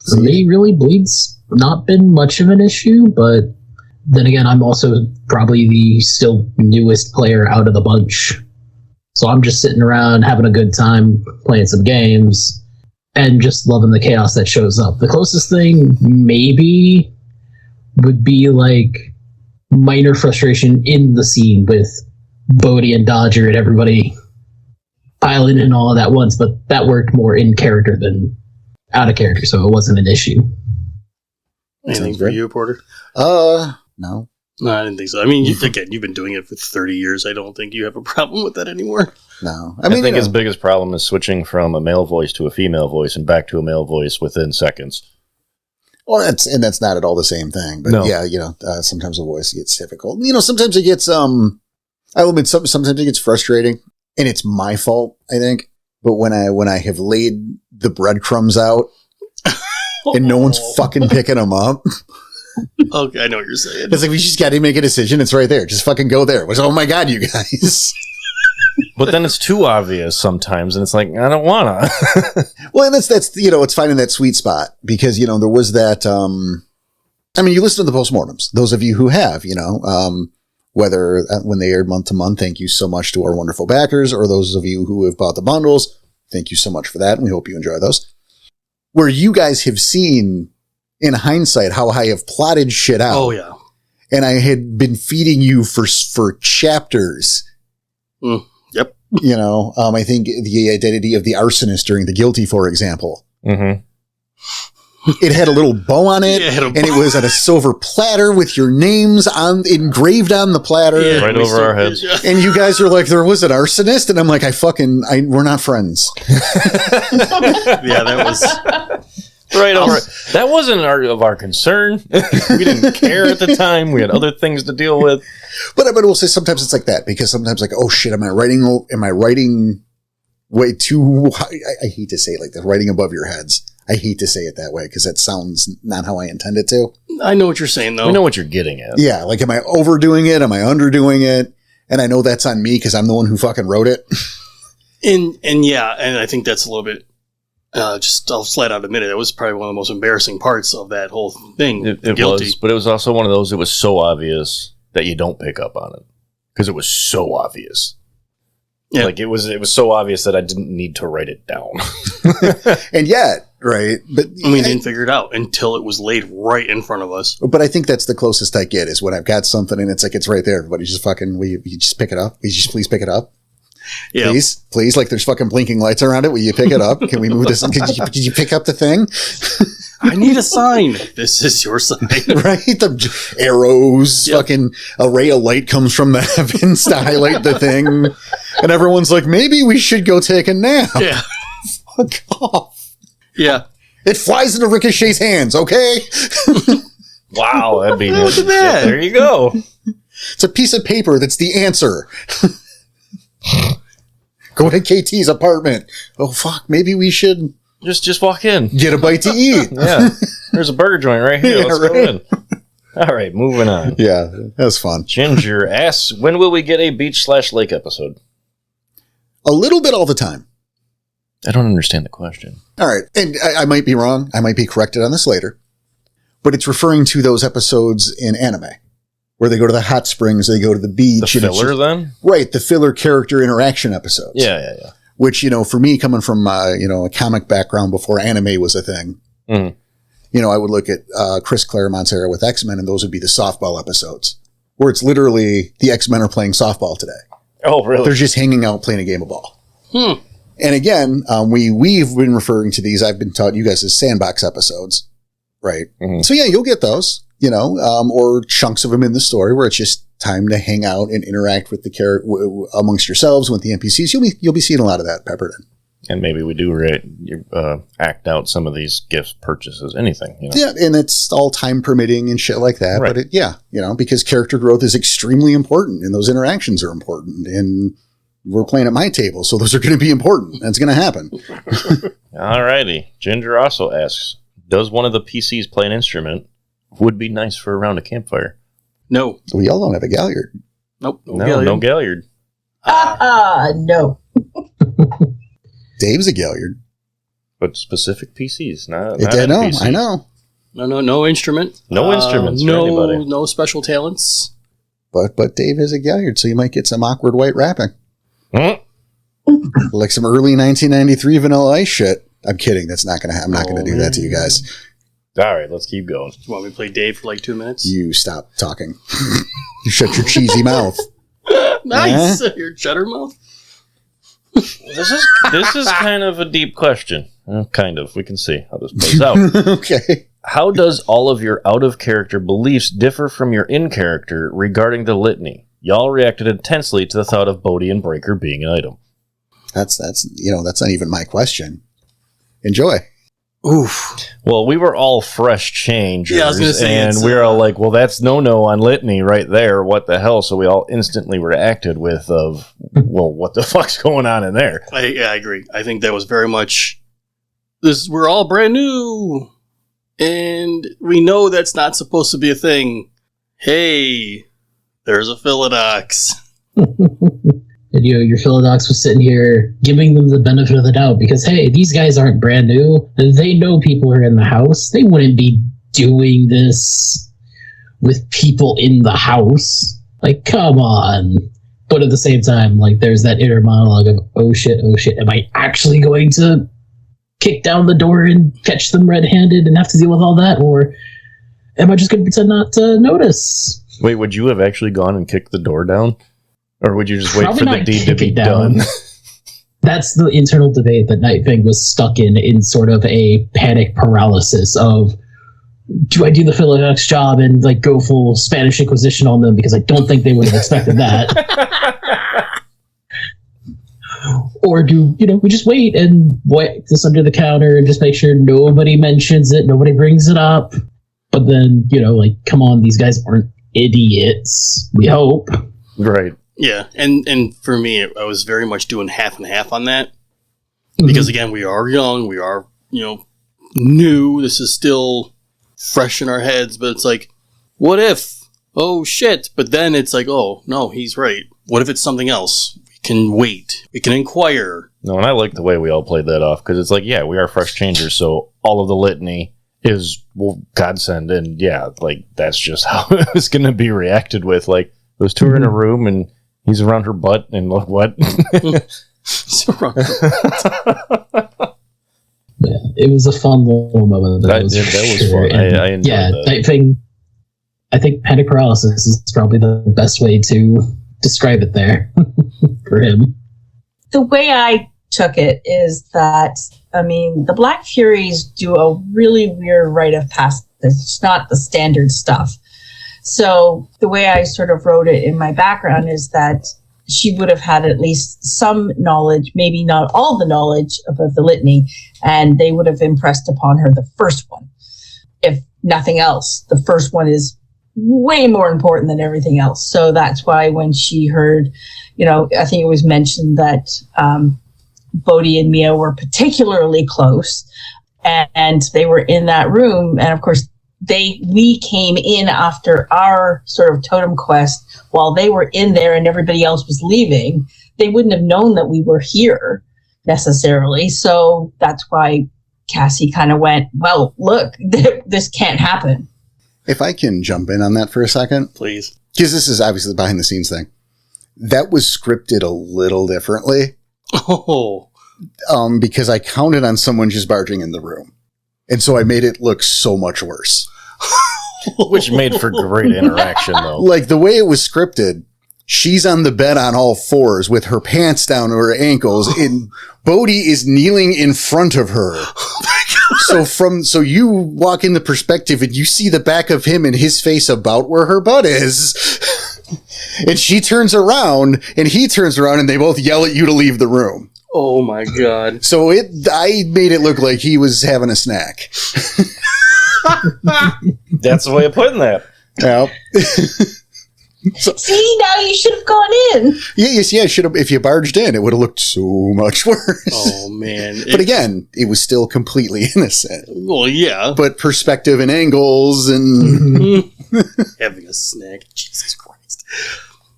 For me, really, bleed's not been much of an issue, but then again, I'm also probably the still newest player out of the bunch. So I'm just sitting around having a good time playing some games and just loving the chaos that shows up. The closest thing maybe would be like minor frustration in the scene with Bodhi and Dodger and everybody piling in all of that once, but that worked more in character than out of character, so it wasn't an issue. Anything for you, Porter? No. No, I didn't think so. I mean, you've been doing it for 30 years. I don't think you have a problem with that anymore. No. I think his biggest problem is switching from a male voice to a female voice and back to a male voice within seconds. Well, that's not at all the same thing. But no. Yeah, sometimes the voice gets difficult. Sometimes it gets, I'll admit, sometimes it gets frustrating, and it's my fault, I think. But when I have laid the breadcrumbs out and no one's fucking picking them up. Okay, I know what you're saying. It's like, we just got to make a decision. It's right there. Just fucking go there. Oh my God, you guys. But then it's too obvious sometimes, and it's like, I don't want to. Well, and that's it's finding that sweet spot because, there was that, you listen to the postmortems, those of you who have, whether when they aired month to month, thank you so much to our wonderful backers, or those of you who have bought the bundles, thank you so much for that, and we hope you enjoy those. Where you guys have seen, in hindsight, how I have plotted shit out. Oh, yeah. And I had been feeding you for chapters. Yep. I think the identity of the arsonist during The Guilty, for example. Mm-hmm. It had a little bow on it, and it was on a silver platter with your names engraved on the platter. Yeah, right over our heads. Yeah. And you guys are like, there was an arsonist? And I'm like, we're not friends. Yeah, that was... Right over. That wasn't of our concern. We didn't care at the time. We had other things to deal with. But I will say sometimes it's like that, because sometimes like, oh shit, am I writing way too high? I hate to say it like that, writing above your heads. I hate to say it that way because that sounds not how I intend it to. I know what you're saying, though. We know what you're getting at. Yeah, like, am I overdoing it? Am I underdoing it? And I know that's on me because I'm the one who fucking wrote it. And I think that's a little bit, I'll flat out admit it. That was probably one of the most embarrassing parts of that whole thing. It was, but it was also one of those, it was so obvious that you don't pick up on it because it was so obvious. Yeah. Like it was so obvious that I didn't need to write it down. And yet, right? But we didn't figure it out until it was laid right in front of us. But I think that's the closest I get is when I've got something and it's like, it's right there. Everybody just fucking, will you just pick it up? Will you just please pick it up? Yeah. Please, like there's fucking blinking lights around it. Will you pick it up? Can we move this? Did you pick up the thing? I need a sign. This is your sign. Right? The arrows, fucking a ray of light comes from the heavens to highlight the thing. And everyone's like, maybe we should go take a nap. Yeah. Fuck off. Yeah. It flies into Ricochet's hands, okay? Wow. That'd be Look at that. There you go. It's a piece of paper that's the answer. Go to KT's apartment. Oh, fuck. Maybe we should Just walk in. get a bite to eat. Yeah. There's a burger joint right here. Yeah, Let's right. go in. All right, moving on. Yeah, that was fun. Ginger asks, when will we get a beach/lake episode? A little bit all the time. I don't understand the question. All right. And I might be wrong. I might be corrected on this later. But it's referring to those episodes in anime where they go to the hot springs, they go to the beach. The and it's filler, just- then? Right. The filler character interaction episodes. Yeah. Which, for me, coming from, a comic background before anime was a thing, Mhm. I would look at Chris Claremont's era with X-Men, and those would be the softball episodes, where it's literally the X-Men are playing softball today. Oh, really? They're just hanging out playing a game of ball. Hmm. And again, we've been referring to these, I've been taught you guys as sandbox episodes, right? Mhm. So yeah, you'll get those, or chunks of them in the story where it's just time to hang out and interact with the amongst yourselves with the NPCs. You'll be seeing a lot of that peppered in. And maybe we do act out some of these gift purchases, anything. Yeah, and it's all time permitting and shit like that. Right. But because character growth is extremely important and those interactions are important. And we're playing at my table, so those are going to be important. That's going to happen. All righty. Ginger also asks, does one of the PCs play an instrument? Would be nice for around a campfire. No. We all don't have a Galliard. Nope. No Galliard. No. Dave's a Galliard. But specific PCs, not I know. NPCs. I know. No instrument. No instruments for anybody. No special talents. But Dave is a Galliard, so you might get some awkward white rapping. Hmm? Like some early 1993 Vanilla Ice shit. I'm kidding. That's not going to happen. I'm not going to do that to you guys. All right, let's keep going. You want me to play Dave for like 2 minutes? You stop talking. You shut your cheesy mouth. Nice. Your cheddar mouth. This is kind of a deep question. Kind of. We can see how this plays out. Okay. How does all of your out-of-character beliefs differ from your in-character regarding the litany? Y'all reacted intensely to the thought of Bodhi and Breaker being an item. That's not even my question. Enjoy. Oof. Well, we were all fresh changers. Yeah, I was gonna say, and it's, we were all like, well, that's no on litany right there. What the hell? So we all instantly reacted with, well, what the fuck's going on in there? I agree. I think that was very much we're all brand new. And we know that's not supposed to be a thing. Hey, there's a Philodox. And your Philodox was sitting here giving them the benefit of the doubt because, hey, these guys aren't brand new. They know people are in the house. They wouldn't be doing this with people in the house. Like, come on. But at the same time, like, there's that inner monologue of, oh shit, am I actually going to kick down the door and catch them red-handed and have to deal with all that? Or am I just going to pretend not to notice? Wait, would you have actually gone and kicked the door down? Or would you just wait Probably for the not deed to kick be it down. done? That's the internal debate that Nightwing was stuck in sort of a panic paralysis of, do I do the Philodox job and like go full Spanish Inquisition on them because I don't think they would have expected that? Or do, we just wait and wipe this under the counter and just make sure nobody mentions it, nobody brings it up. But then, come on, these guys aren't idiots. We hope. Right. Yeah, and for me, I was very much doing half and half on that. Because again, we are young, we are, new, this is still fresh in our heads, but it's like, what if? Oh shit. But then it's like, oh, no, he's right. What if it's something else? We can wait. We can inquire. No, and I like the way we all played that off, because it's like, yeah, we are fresh changers, so all of the litany is godsend, and yeah, like, that's just how it's going to be reacted with. Like, those two are in a room, and he's around her butt, and look what? Yeah, it was a fun little moment. That was fun. I enjoyed that. Nightwing, I think panic paralysis is probably the best way to describe it there for him. The way I took it is that, the Black Furies do a really weird rite of passage. It's not the standard stuff. So the way I sort of wrote it in my background is that she would have had at least some knowledge, maybe not all the knowledge about the litany, and they would have impressed upon her the first one. If nothing else, the first one is way more important than everything else. So that's why when she heard, I think it was mentioned that Bodhi and Mia were particularly close, and they were in that room. And of course, we came in after our sort of totem quest while they were in there and everybody else was leaving. They wouldn't have known that we were here necessarily. So that's why Cassie kind of went, well, look, this can't happen. If I can jump in on that for a second. Please. Because this is obviously the behind the scenes thing. That was scripted a little differently. Oh. Because I counted on someone just barging in the room. And so I made it look so much worse. Which made for great interaction, though. Like, the way it was scripted, she's on the bed on all fours with her pants down to her ankles, and Bodhi is kneeling in front of her. So you walk in the perspective and you see the back of him and his face about where her butt is. And she turns around and he turns around and they both yell at you to leave the room. Oh my God. So I made it look like he was having a snack. That's the way of putting that. Yeah. See, now you should have gone in. Yeah, should have. If you barged in, it would have looked so much worse. Oh man! But again, it was still completely innocent. Well, yeah. But perspective and angles and having a snack. Jesus Christ!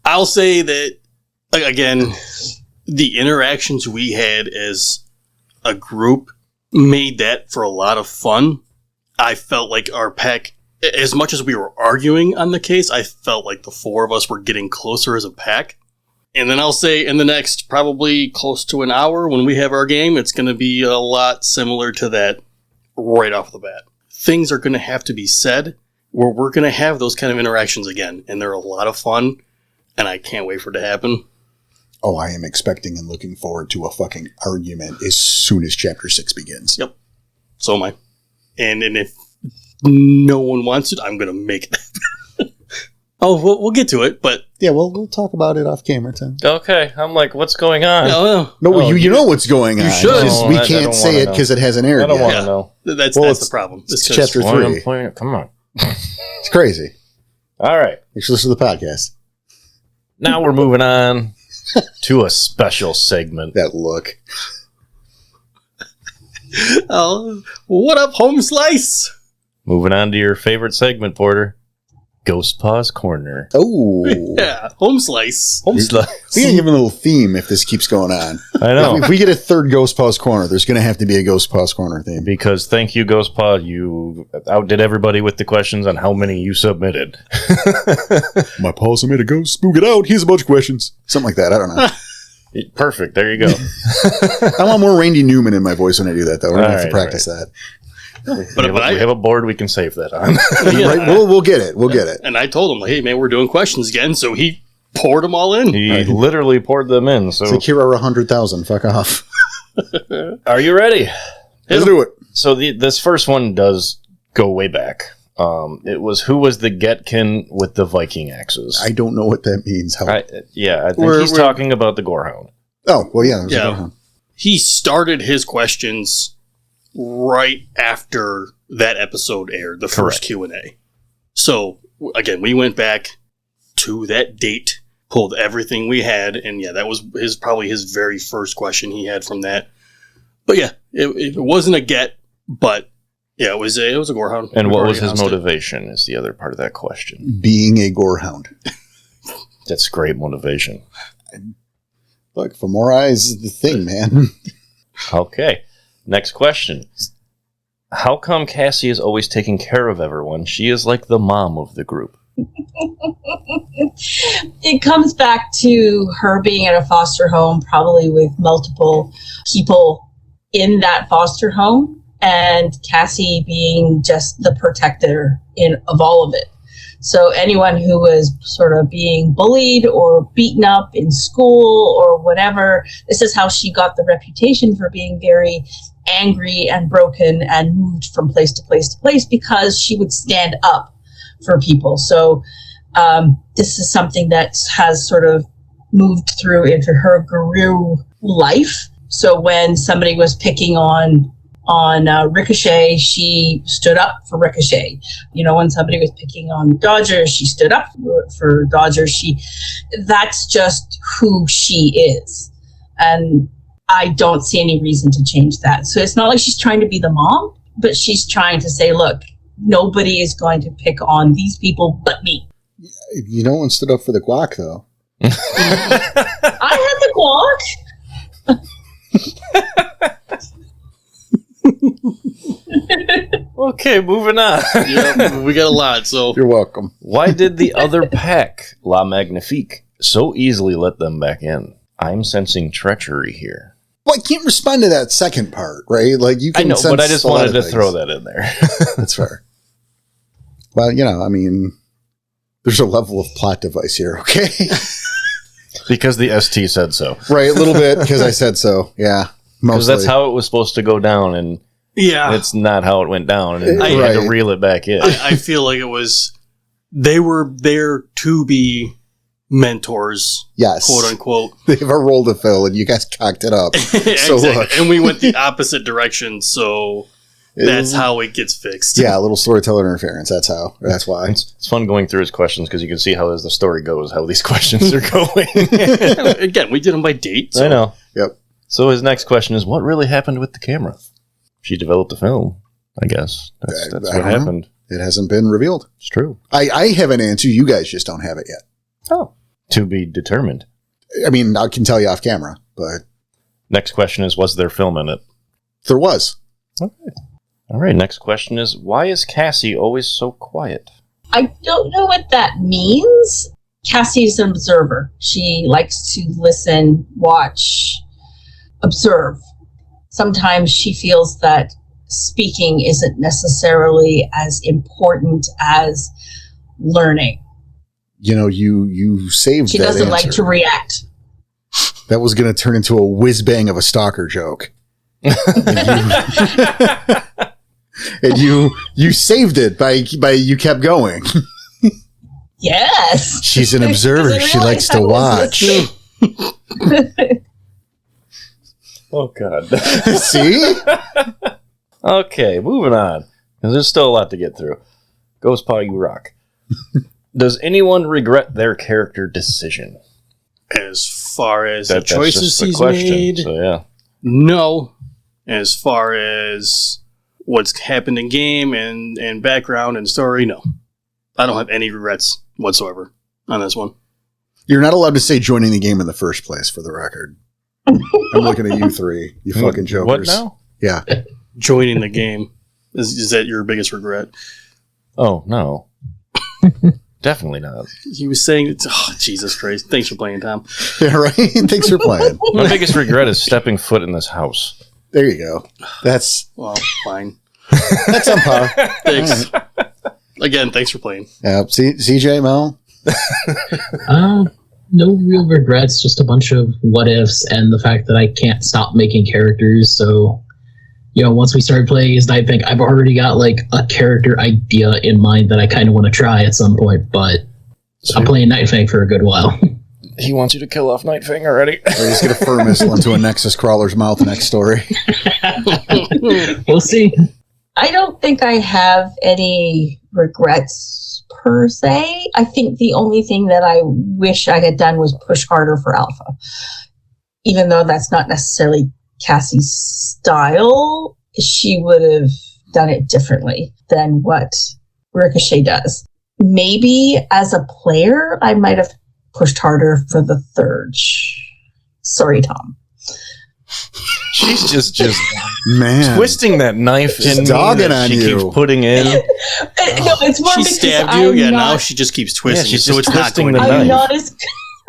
I'll say that again. The interactions we had as a group made that for a lot of fun. I felt like our pack, as much as we were arguing on the case, I felt like the four of us were getting closer as a pack. And then I'll say in the next probably close to an hour when we have our game, it's going to be a lot similar to that right off the bat. Things are going to have to be said where we're going to have those kind of interactions again. And they're a lot of fun. And I can't wait for it to happen. Oh, I am expecting and looking forward to a fucking argument as soon as Chapter 6 begins. Yep. So am I. And if no one wants it, I'm going to make it. Oh, we'll get to it, but... Yeah, we'll talk about it off camera, Tim. Okay, I'm like, what's going on? No, you know what's going on. You should. Just, we can't say it because it hasn't aired I don't yet. want to know. That's the problem. It's Chapter 3. Come on. It's crazy. All right. You should listen to the podcast. Now we're moving on to a special segment. That look. Oh, what up, Home Slice? Moving on to your favorite segment, Porter. Ghost Paw's Corner. Oh. Yeah, Home Slice. Home Slice. We gotta give him a little theme if this keeps going on. I know. If we get a third Ghost Paw's Corner, there's going to have to be a Ghost Paw's Corner theme. Because thank you, Ghost Paw. You outdid everybody with the questions on how many you submitted. My paw submitted a ghost. Spook it out. Here's a bunch of questions. Something like that. I don't know. Perfect. There you go. I want more Randy Newman in my voice when I do that, though. We're going to have to practice that. We have a board we can save that on. Right? We'll get it. We'll get it. And I told him, like, hey, man, we're doing questions again. So he poured them all in. He literally poured them in. So it's like, here are 100,000. Fuck off. Are you ready? Let's do it. So this first one does go way back. It was who was the Getkin with the Viking axes? I don't know what that means. I think he's talking about the Gorehound. Oh, well, yeah. There's a Gorehound. He started his questions right after that episode aired, the first Q&A. So, again, we went back to that date, pulled everything we had, and yeah, that was probably his very first question he had from that. But yeah, it wasn't a get, but yeah, it was a Gorehound. And what was his motivation is the other part of that question. Being a Gorehound. That's great motivation. Look, for more eyes is the thing, man. Okay. Next question. How come Cassie is always taking care of everyone? She is like the mom of the group. It comes back to her being at a foster home, probably with multiple people in that foster home, and Cassie being just the protector of all of it. So anyone who was sort of being bullied or beaten up in school or whatever, this is how she got the reputation for being very angry and broken and moved from place to place to place because she would stand up for people. So this is something that has sort of moved through into her guru life. So when somebody was picking on on Ricochet, she stood up for Ricochet. You know, when somebody was picking on Dodger, she stood up for Dodger. That's just who she is. And I don't see any reason to change that. So it's not like she's trying to be the mom, but she's trying to say, look, nobody is going to pick on these people but me. No one stood up for the guac, though. I had the guac. Okay, moving on. Yeah, we got a lot, so. You're welcome. Why did the other pack, La Magnifique, so easily let them back in? I'm sensing treachery here. Well, I can't respond to that second part, right? Like, you can I know, sense but I just a lot wanted of to throw things. that in there. That's fair. Well, you know, I mean, there's a level of plot device here, okay? Because the ST said so. Right, a little bit, because I said so, yeah. Because Mostly. that's how it was supposed to go down, and Yeah. it's not how it went down, and I had Right. to reel it back in. I feel like it was, they were there to be mentors, Yes. quote unquote. They have a role to fill, and you guys cocked it up. So Exactly. look. And we went the opposite direction, so that's how it gets fixed. Yeah, a little storyteller interference. That's how. That's why. It's fun going through his questions because you can see how as the story goes, how these questions are going. Again, we did them by date. So. I know. Yep. So his next question is, what really happened with the camera? She developed a film, I guess. That's I what don't know. happened. It hasn't been revealed. It's true. I have an answer. You guys just don't have it yet. Oh. To be determined. I mean, I can tell you off camera, but Next question is, was there film in it? there was. Okay. All right, next question is, why is Cassie always so quiet? I don't know what that means. Cassie's an observer. She likes to listen, watch, observe. Sometimes she feels that speaking isn't necessarily as important as learning. You know, you saved She that doesn't like answer. to react. That was going to turn into a whiz bang of a stalker joke. And you saved it by you kept going. Yes. She's an observer. Because I She likes to realized watch. Oh, God. See? Okay, moving on. 'Cause there's still a lot to get through. Ghost Paw, you rock. Does anyone regret their character decision? As far as the That's choices just the he's question. made, So, yeah. no. As far as what's happened in game and background and story, no. I don't have any regrets whatsoever on this one. You're not allowed to say joining the game in the first place, for the record. I'm looking at you three, you fucking jokers. What now? Yeah. Joining the game, is that your biggest regret? Oh, no. Definitely not. He was saying, oh, Jesus Christ. Thanks for playing, Tom. Yeah, right? Thanks for playing. My biggest regret is stepping foot in this house. There you go. That's Well, fine. on par. Thanks. Again, thanks for playing. CJ, Mel? No real regrets, just a bunch of what ifs and the fact that I can't stop making characters. So, you know, once we started playing as Nightfang, I've already got like a character idea in mind that I kind of want to try at some point, but I'm playing Nightfang for a good while. He wants you to kill off Nightfang already. Or he's going to fur missile into a Nexus crawler's mouth next story. We'll see. I don't think I have any regrets per se. I think the only thing that I wish I had done was push harder for Alpha. Even though that's not necessarily Cassie's style, she would have done it differently than what Ricochet does. Maybe as a player, I might have pushed harder for the third. Sorry, Tom. She's just Man. twisting that knife Just in me dogging that on she you. keeps putting in. No, it's more She because stabbed you? I'm Yeah, not, now she just keeps twisting she's it, so just it's not twisting going the to knife.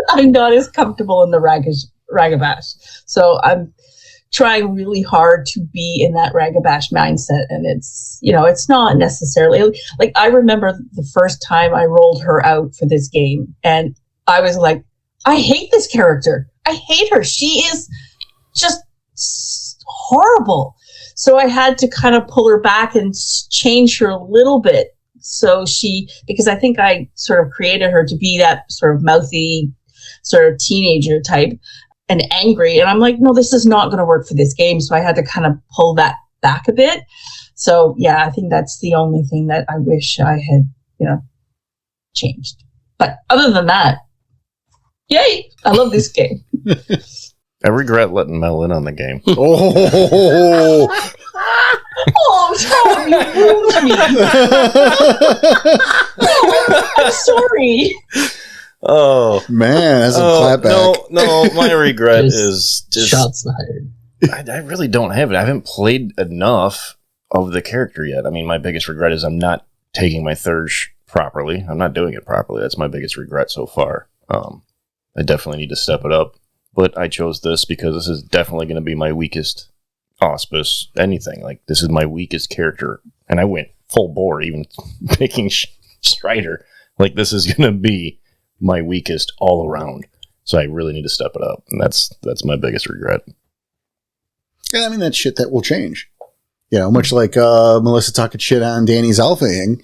I'm not as comfortable in the Ragabash. So I'm trying really hard to be in that Ragabash mindset, and it's not necessarily like I remember the first time I rolled her out for this game, and I was like, I hate this character. I hate her. She is just horrible. So I had to kind of pull her back and change her a little bit. So because I think I sort of created her to be that sort of mouthy, sort of teenager type and angry. And I'm like, no, this is not going to work for this game. So I had to kind of pull that back a bit. So yeah, I think that's the only thing that I wish I had, changed. But other than that, yay! I love this game. I regret letting Mel in on the game. Oh, Oh, Tom, you ruined me. Oh, I'm sorry. Oh man, that's a clapback. No, my regret is just shots fired. I really don't have it. I haven't played enough of the character yet. I mean, my biggest regret is I'm not taking my Thurge properly. I'm not doing it properly. That's my biggest regret so far. I definitely need to step it up. But I chose this because this is definitely going to be my weakest auspice, anything. Like, this is my weakest character. And I went full bore, even picking Strider. Like, this is going to be my weakest all around. So I really need to step it up. And that's my biggest regret. Yeah, I mean, that's shit that will change. Much like Melissa talking shit on Danny's alphaing.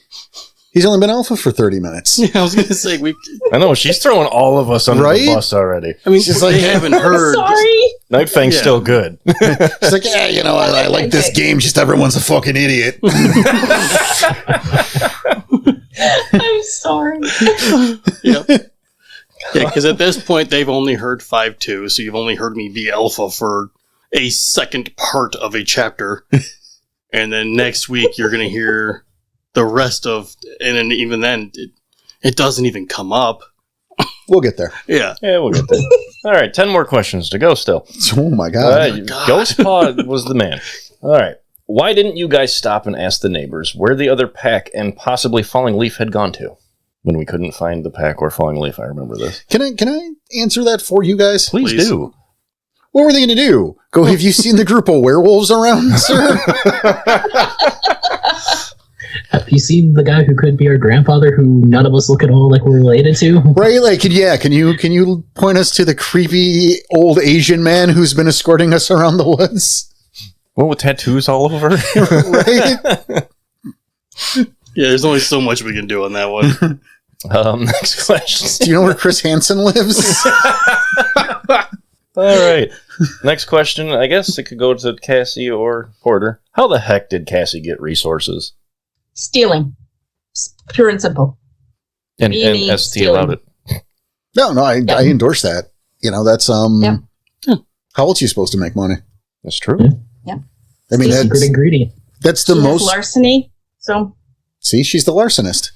He's only been alpha for 30 minutes. Yeah, I was going to say, I know, she's throwing all of us under the bus already. I mean, she's like, they haven't heard. Sorry. Night Fang's still good. She's like, yeah, I like this game, just everyone's a fucking idiot. I'm sorry. Yep. Yeah, because at this point, they've only heard 5.2, so you've only heard me be alpha for a second part of a chapter. And then next week, you're going to hear the rest of, and then even then, it doesn't even come up. We'll get there. Yeah. Yeah, we'll get there. All right, 10 more questions to go still. Oh my god. Ghost Paw was the man. All right. Why didn't you guys stop and ask the neighbors where the other pack and possibly Falling Leaf had gone to? When we couldn't find the pack or Falling Leaf, I remember this. Can I answer that for you guys? Please do. What were they going to do? Go, have you seen the group of werewolves around, sir? Have you seen the guy who could be our grandfather, who none of us look at all like we're related to? Right? Like, yeah. Can you point us to the creepy old Asian man who's been escorting us around the woods? Well, with tattoos all over. Right? Yeah, there's only so much we can do on that one. Next question. Do you know where Chris Hansen lives? All right. Next question. I guess it could go to Cassie or Porter. How the heck did Cassie get resources? Stealing. Pure and simple. And Really ST allowed it. No, I endorse that. That's Yeah. how else are you supposed to make money? That's true. Yeah. I mean, Secret ingredient. that's the She has most. larceny. So See, she's the larcenist.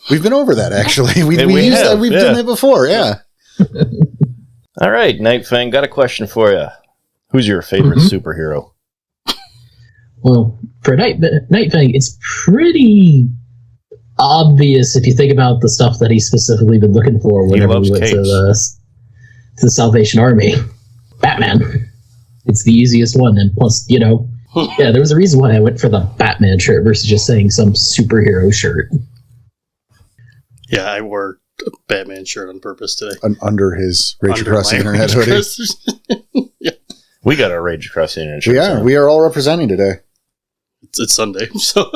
We've been over that actually. We we used have, that. We've done that before. Yeah. All right, Night Fang, got a question for you. Who's your favorite superhero? Well, for Night Fang, it's pretty obvious if you think about the stuff that he's specifically been looking for whenever we went to the Salvation Army. Batman. It's the easiest one, and plus, yeah, there was a reason why I went for the Batman shirt versus just saying some superhero shirt. Yeah, I wore a Batman shirt on purpose today. Under his Rage Under Across the my Internet Rage hoodie. Across- Yeah, We got our Rage Across the Internet. We are all representing today. it's Sunday, so...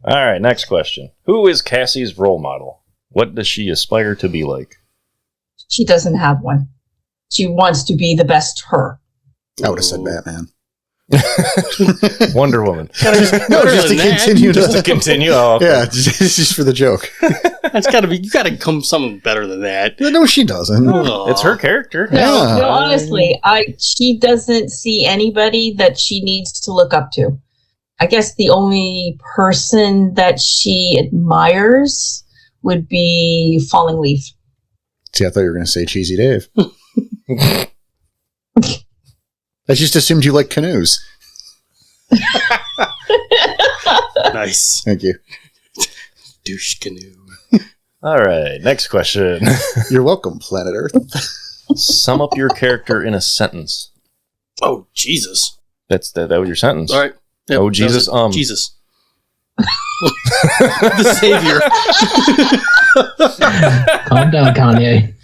All right, next question. Who is Cassie's role model? What does she aspire to be like? she doesn't have one. She wants to be the best her. I would have said Batman. Wonder Woman. No, just to continue. Just to continue. Oh, okay. Yeah, just for the joke. That's gotta be. You gotta come something better than that. No, she doesn't. Aw. It's her character. Yeah. No, honestly, she doesn't see anybody that she needs to look up to. I guess the only person that she admires would be Falling Leaf. See, I thought you were going to say Cheesy Dave. I just assumed you like canoes. Nice. Thank you. Douche canoe. All right, next question. You're welcome, Planet Earth. Sum up your character in a sentence. Oh, Jesus. That was your sentence. All right. Yep, Oh, that Jesus, was it. Jesus. The Savior. Calm down, Kanye.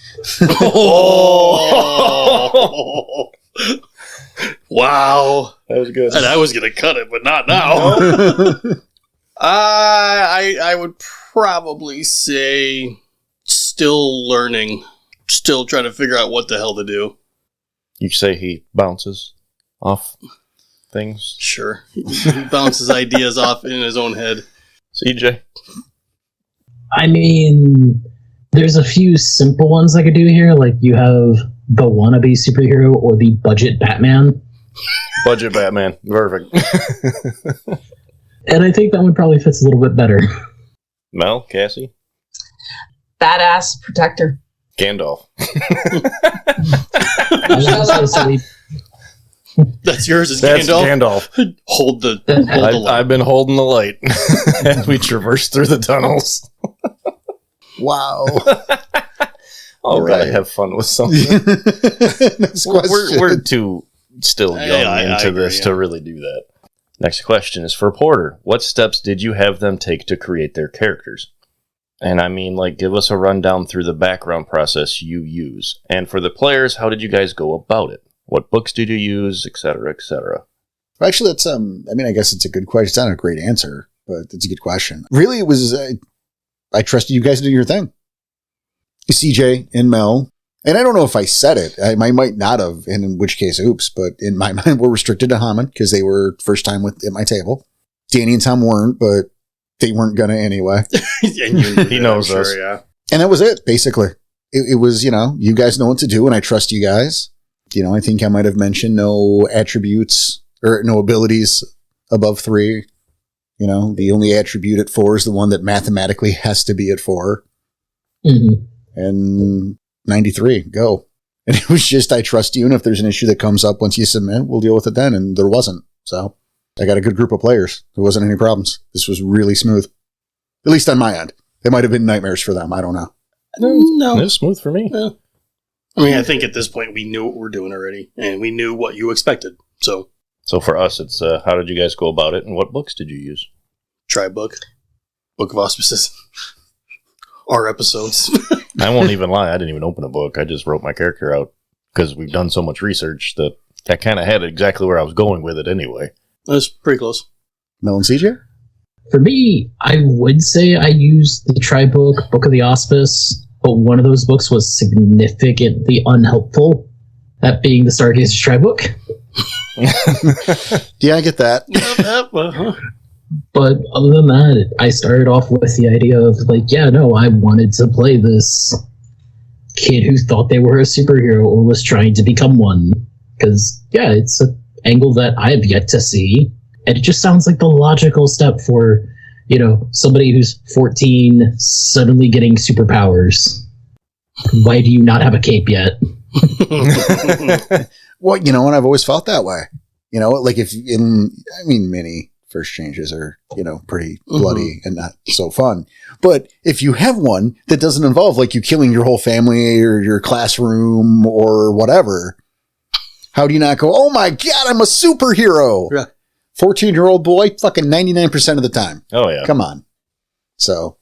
Oh. Wow. That was good. And I was going to cut it, but not now. I would probably say still learning. Still trying to figure out what the hell to do. You say he bounces off. things? Sure. He bounces ideas off in his own head. CJ? I mean, there's a few simple ones I could do here. Like, you have the wannabe superhero or the budget Batman. Budget Batman. Perfect. And I think that one probably fits a little bit better. Mel? Cassie? Badass protector. Gandalf. That's yours, is That's Gandalf? Gandalf. Hold the light. I've been holding the light as we traverse through the tunnels. Wow. All right. right. Have fun with something. Next question. We're too still young I into agree, this to really do that. Next question is for Porter. What steps did you have them take to create their characters? And I mean, like, give us a rundown through the background process you use. And for the players, how did you guys go about it? What books did you use, et cetera, et cetera? Actually, that's, I mean, I guess it's a good question. It's not a great answer, but it's a good question. Really, it was, I trusted you guys to do your thing. CJ and Mel, and I don't know if I said it. I might not have, and in which case, oops, but in my mind, we're restricted to Hammond because they were first time at my table. Danny and Tom weren't, but they weren't gonna anyway. He knows us. Yeah. And that was it, basically. It was, you guys know what to do, and I trust you guys. I think I might have mentioned no attributes or no abilities above 3. The only attribute at 4 is the one that mathematically has to be at 4. Mm-hmm. And 93, go. And it was just, I trust you, and if there's an issue that comes up once you submit, we'll deal with it then. And there wasn't. So I got a good group of players. There wasn't any problems. This was really smooth. At least on my end. It might have been nightmares for them. I don't know. No. It was smooth for me. Yeah. I mean, I think at this point we knew what we're doing already, and we knew what you expected. So for us, it's how did you guys go about it, and what books did you use? try Book of Auspices. Our episodes. I won't even lie. I didn't even open a book. I just wrote my character out because we've done so much research that I kind of had exactly where I was going with it anyway. That's pretty close. Mel and CJ? For me, I would say I used the Book of the Auspice, but one of those books was significantly unhelpful. That being the Stargazer Book. Yeah, I get that. But other than that, I started off with the idea of I wanted to play this kid who thought they were a superhero or was trying to become one. Because, it's an angle that I have yet to see. And it just sounds like the logical step for, somebody who's 14 suddenly getting superpowers. Why do you not have a cape yet? Well, and I've always felt that way. Many first changes are, pretty bloody and not so fun. But if you have one that doesn't involve you killing your whole family or your classroom or whatever, how do you not go, oh my God, I'm a superhero? Yeah. 14-year-old boy, fucking 99% of the time. Oh, yeah. Come on. So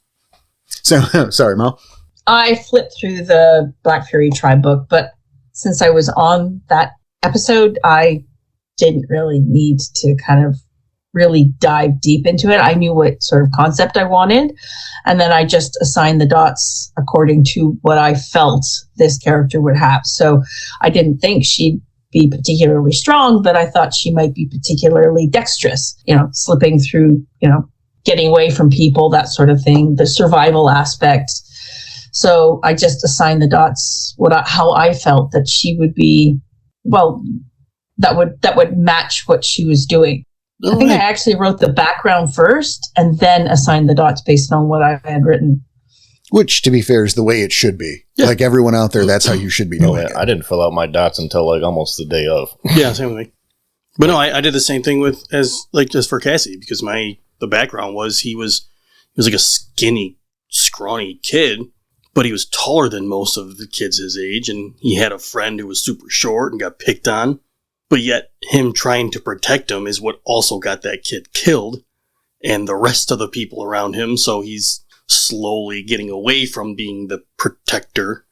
sorry, Mel. I flipped through the Black Fury Tribe book, but since I was on that episode, I didn't really need to kind of really dive deep into it. I knew what sort of concept I wanted, and then I just assigned the dots according to what I felt this character would have. So I didn't think she'd be particularly strong, but I thought she might be particularly dexterous, slipping through, getting away from people, that sort of thing, the survival aspect. So I just assigned the dots how I felt that she would be, that would match what she was doing. I think I actually wrote the background first and then assigned the dots based on what I had written. Which, to be fair, is the way it should be. Yeah. Like everyone out there, that's how you should be doing it. I didn't fill out my dots until almost the day of. Yeah, same with me. But no, I did the same thing just for Cassie, because the background was he was like a skinny, scrawny kid, but he was taller than most of the kids his age, and he had a friend who was super short and got picked on. But yet, him trying to protect him is what also got that kid killed, and the rest of the people around him, so he's slowly getting away from being the protector,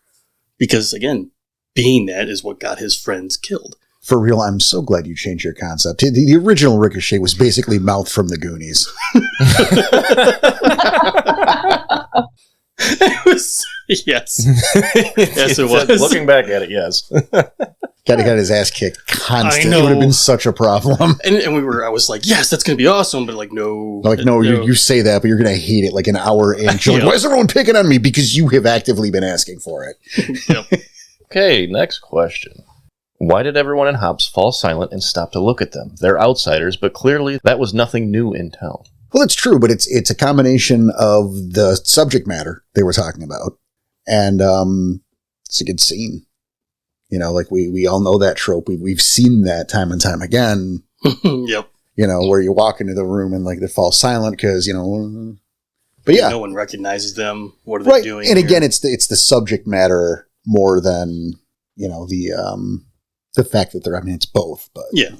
because, again, being that is what got his friends killed. For real, I'm so glad you changed your concept. The original Ricochet was basically Mouth from the Goonies. It was, yes. Yes, it was. Looking back at it, yes. got his ass kicked constantly. I know. It would have been such a problem. And I was like, yes, that's going to be awesome. But like, no. You say that, but you're going to hate it like an hour in. You're like, why is everyone picking on me? Because you have actively been asking for it. Yep. Okay, next question. Why did everyone in Hops fall silent and stop to look at them? They're outsiders, but clearly that was nothing new in town. Well, it's true, but it's a combination of the subject matter they were talking about, and it's a good scene. You know, like we all know that trope. We've seen that time and time again. Yep. You know, where you walk into the room and like they fall silent because but yeah, no one recognizes them. What are they doing? And here? again, it's the subject matter more than the fact that it's both. But yeah.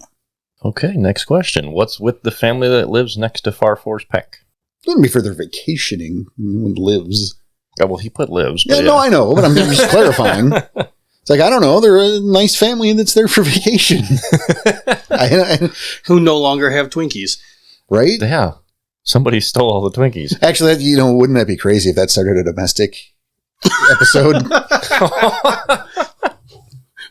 Okay, next question. What's with the family that lives next to Farfor's Peck? It wouldn't be for their vacationing. No one lives. Oh, well, he put lives. Yeah, no, I know, but I'm just clarifying. It's like, I don't know, they're a nice family that's there for vacation. Who no longer have Twinkies. Right? Yeah. Somebody stole all the Twinkies. Actually, wouldn't that be crazy if that started a domestic episode?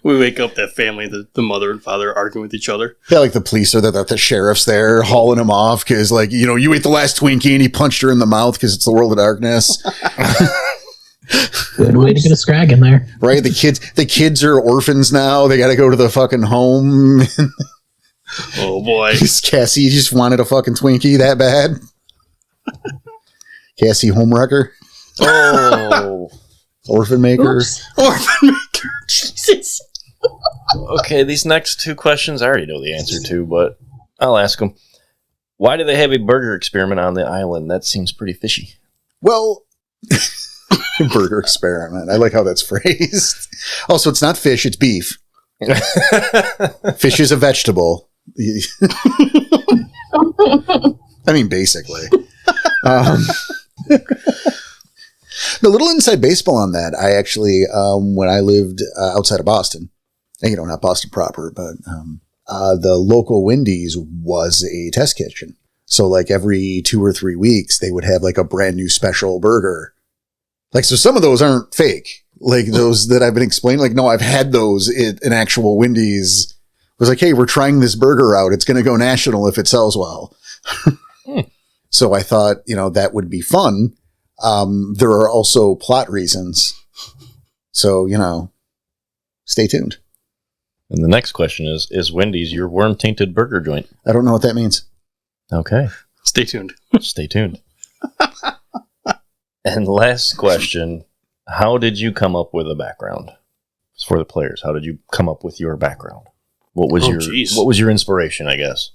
We wake up that family, the mother and father arguing with each other. Yeah, like the police or the sheriff's there hauling him off because, like, you ate the last Twinkie and he punched her in the mouth because it's the world of darkness. Good way to get a scrag in there. Right? The kids are orphans now. They got to go to the fucking home. Oh, boy. Cassie just wanted a fucking Twinkie that bad. Cassie Homewrecker. Oh. Orphan Maker. Oops. Orphan Maker. Jesus. Okay, these next two questions I already know the answer to, but I'll ask them. Why do they have a burger experiment on the island? That seems pretty fishy. Well, burger experiment. I like how that's phrased. Also, it's not fish, it's beef. Fish is a vegetable. I mean, basically. A little inside baseball on that. I actually, when I lived outside of Boston, and, not Boston proper, but the local Wendy's was a test kitchen. So like every 2 or 3 weeks, they would have like a brand new special burger. Like, so some of those aren't fake. Like those that I've been explaining, like, no, I've had those in an actual Wendy's. It was like, hey, we're trying this burger out. It's going to go national if it sells well. So I thought, that would be fun. There are also plot reasons. So, stay tuned. And the next question is Wendy's your worm-tainted burger joint? I don't know what that means. Okay. Stay tuned. Stay tuned. And last question, how did you come up with a background? It's for the players. How did you come up with your background? What was your inspiration, I guess?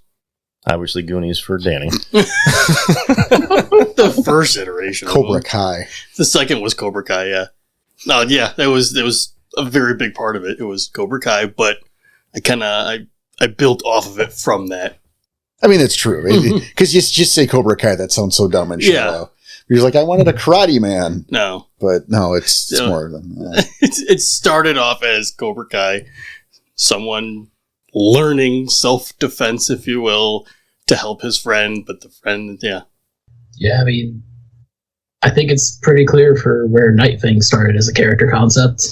Obviously Goonies for Danny. The first iteration. Cobra Kai. The second was Cobra Kai, yeah. No, yeah, that was a very big part of it. It was Cobra Kai, but I built off of it from that. I mean, it's true. Because you just say Cobra Kai, that sounds so dumb and shallow. Yeah. You're like, I wanted a karate man. No. But no, it's more than that. It started off as Cobra Kai. Someone learning self-defense, if you will, to help his friend, but the friend, yeah. Yeah, I mean, I think it's pretty clear for where Night Thing started as a character concept.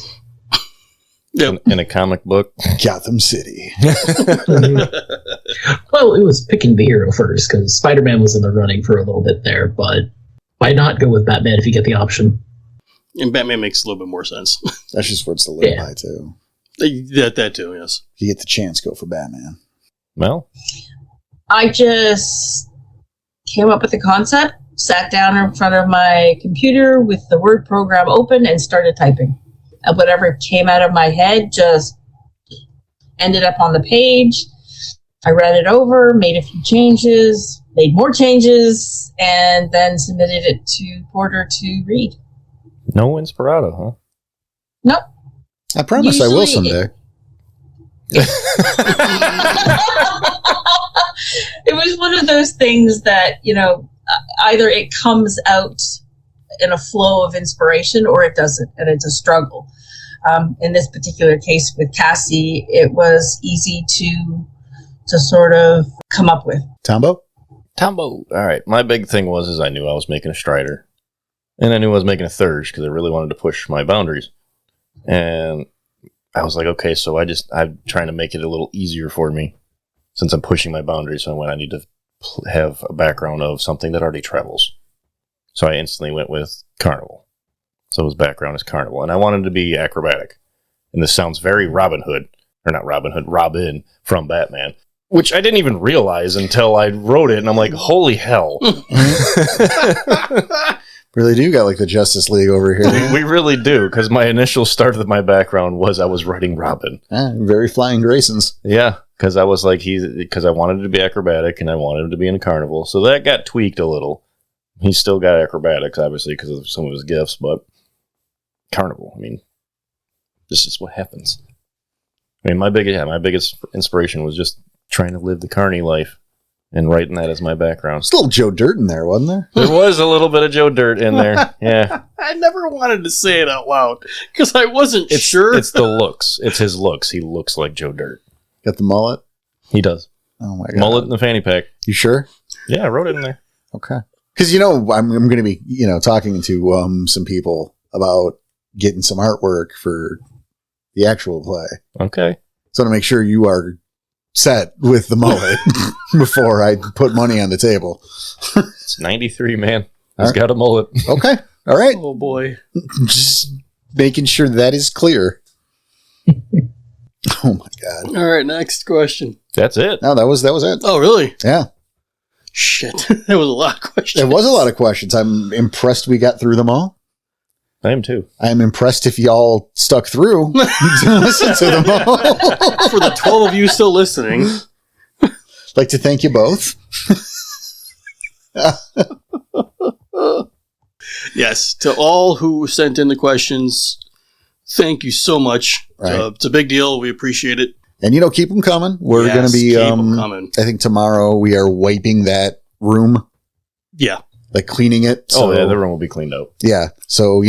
Yep. In a comic book. Gotham City. Well, it was picking the hero first, because Spider-Man was in the running for a little bit there, but why not go with Batman if you get the option? And Batman makes a little bit more sense. That's just what's to live by, too. That too, yes. If you get the chance, go for Batman. Well, I just came up with the concept, sat down in front of my computer with the Word program open, and started typing. And whatever came out of my head just ended up on the page. I read it over, made a few changes, made more changes, and then submitted it to Porter to read. no Inspirato, huh? Nope. I promise I will someday. It was one of those things that, either it comes out in a flow of inspiration or it doesn't, and it's a struggle. In this particular case with Cassie, it was easy to sort of come up with. Tombo? All right. My big thing was I knew I was making a Strider. And I knew I was making a Thurge because I really wanted to push my boundaries. And I was like, okay, so I'm trying to make it a little easier for me since I'm pushing my boundaries. So I need to have a background of something that already travels. So I instantly went with Carnival. So his background is Carnival. And I wanted to be acrobatic. And this sounds very Robin Hood. Or not Robin Hood, Robin from Batman. Which I didn't even realize until I wrote it. And I'm like, holy hell. Really do got like the Justice League over here. We really do. Because my initial start of my background was I was writing Robin. Very flying Graysons. Yeah. Because I was like, because I wanted to be acrobatic and I wanted him to be in a carnival. So that got tweaked a little. He's still got acrobatics, obviously, because of some of his gifts, but carnival. I mean, this is what happens. I mean, my biggest inspiration was just trying to live the carny life and writing that as my background. There's a little Joe Dirt in there, wasn't there? There was a little bit of Joe Dirt in there. Yeah. I never wanted to say it out loud because I wasn't sure. It's the looks. It's his looks. He looks like Joe Dirt. Got the mullet? He does. Oh, my God. Mullet in the fanny pack. You sure? Yeah, I wrote it in there. Okay. Because, I'm going to be, talking to some people about getting some artwork for the actual play. Okay. So to make sure you are set with the mullet before I put money on the table. It's 93, man. He's got a mullet. Okay. All right. Oh, boy. Just making sure that is clear. Oh, my God. All right, next question. That's it. No, that was it. Oh, really? Yeah. Shit. That was a lot of questions. It was a lot of questions. I'm impressed we got through them all. I am too. I'm impressed if y'all stuck through to listen to them all. For the 12 of you still listening. Like to thank you both. Yes, to all who sent in the questions, thank you so much. Right. It's a big deal. We appreciate it. And keep them coming. We're going to be, keep 'em coming. I think tomorrow we are wiping that room. Yeah. Like cleaning it. So, yeah, the room will be cleaned out. Yeah. So,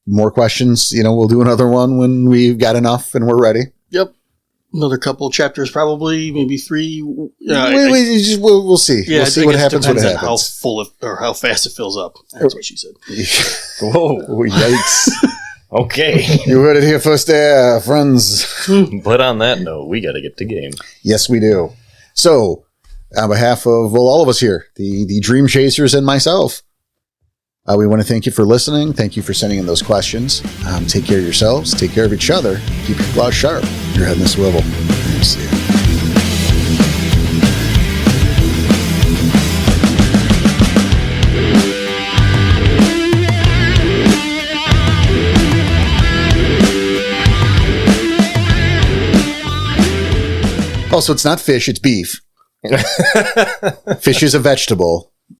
more questions. We'll do another one when we've got enough and we're ready. Yep. Another couple chapters, probably, maybe 3. We'll see. Yeah, we'll see what happens when it on happens. how full of, or how fast it fills up. That's what she said. Whoa. Oh, yikes. Okay. You heard it here first there, friends. But on that note, we got to get to game. Yes, we do. So, on behalf of all of us here, the Dream Chasers and myself, we want to thank you for listening. Thank you for sending in those questions. Take care of yourselves. Take care of each other. Keep your claws sharp. Your head in the swivel. See ya. Also, it's not fish, it's beef. Fish is a vegetable.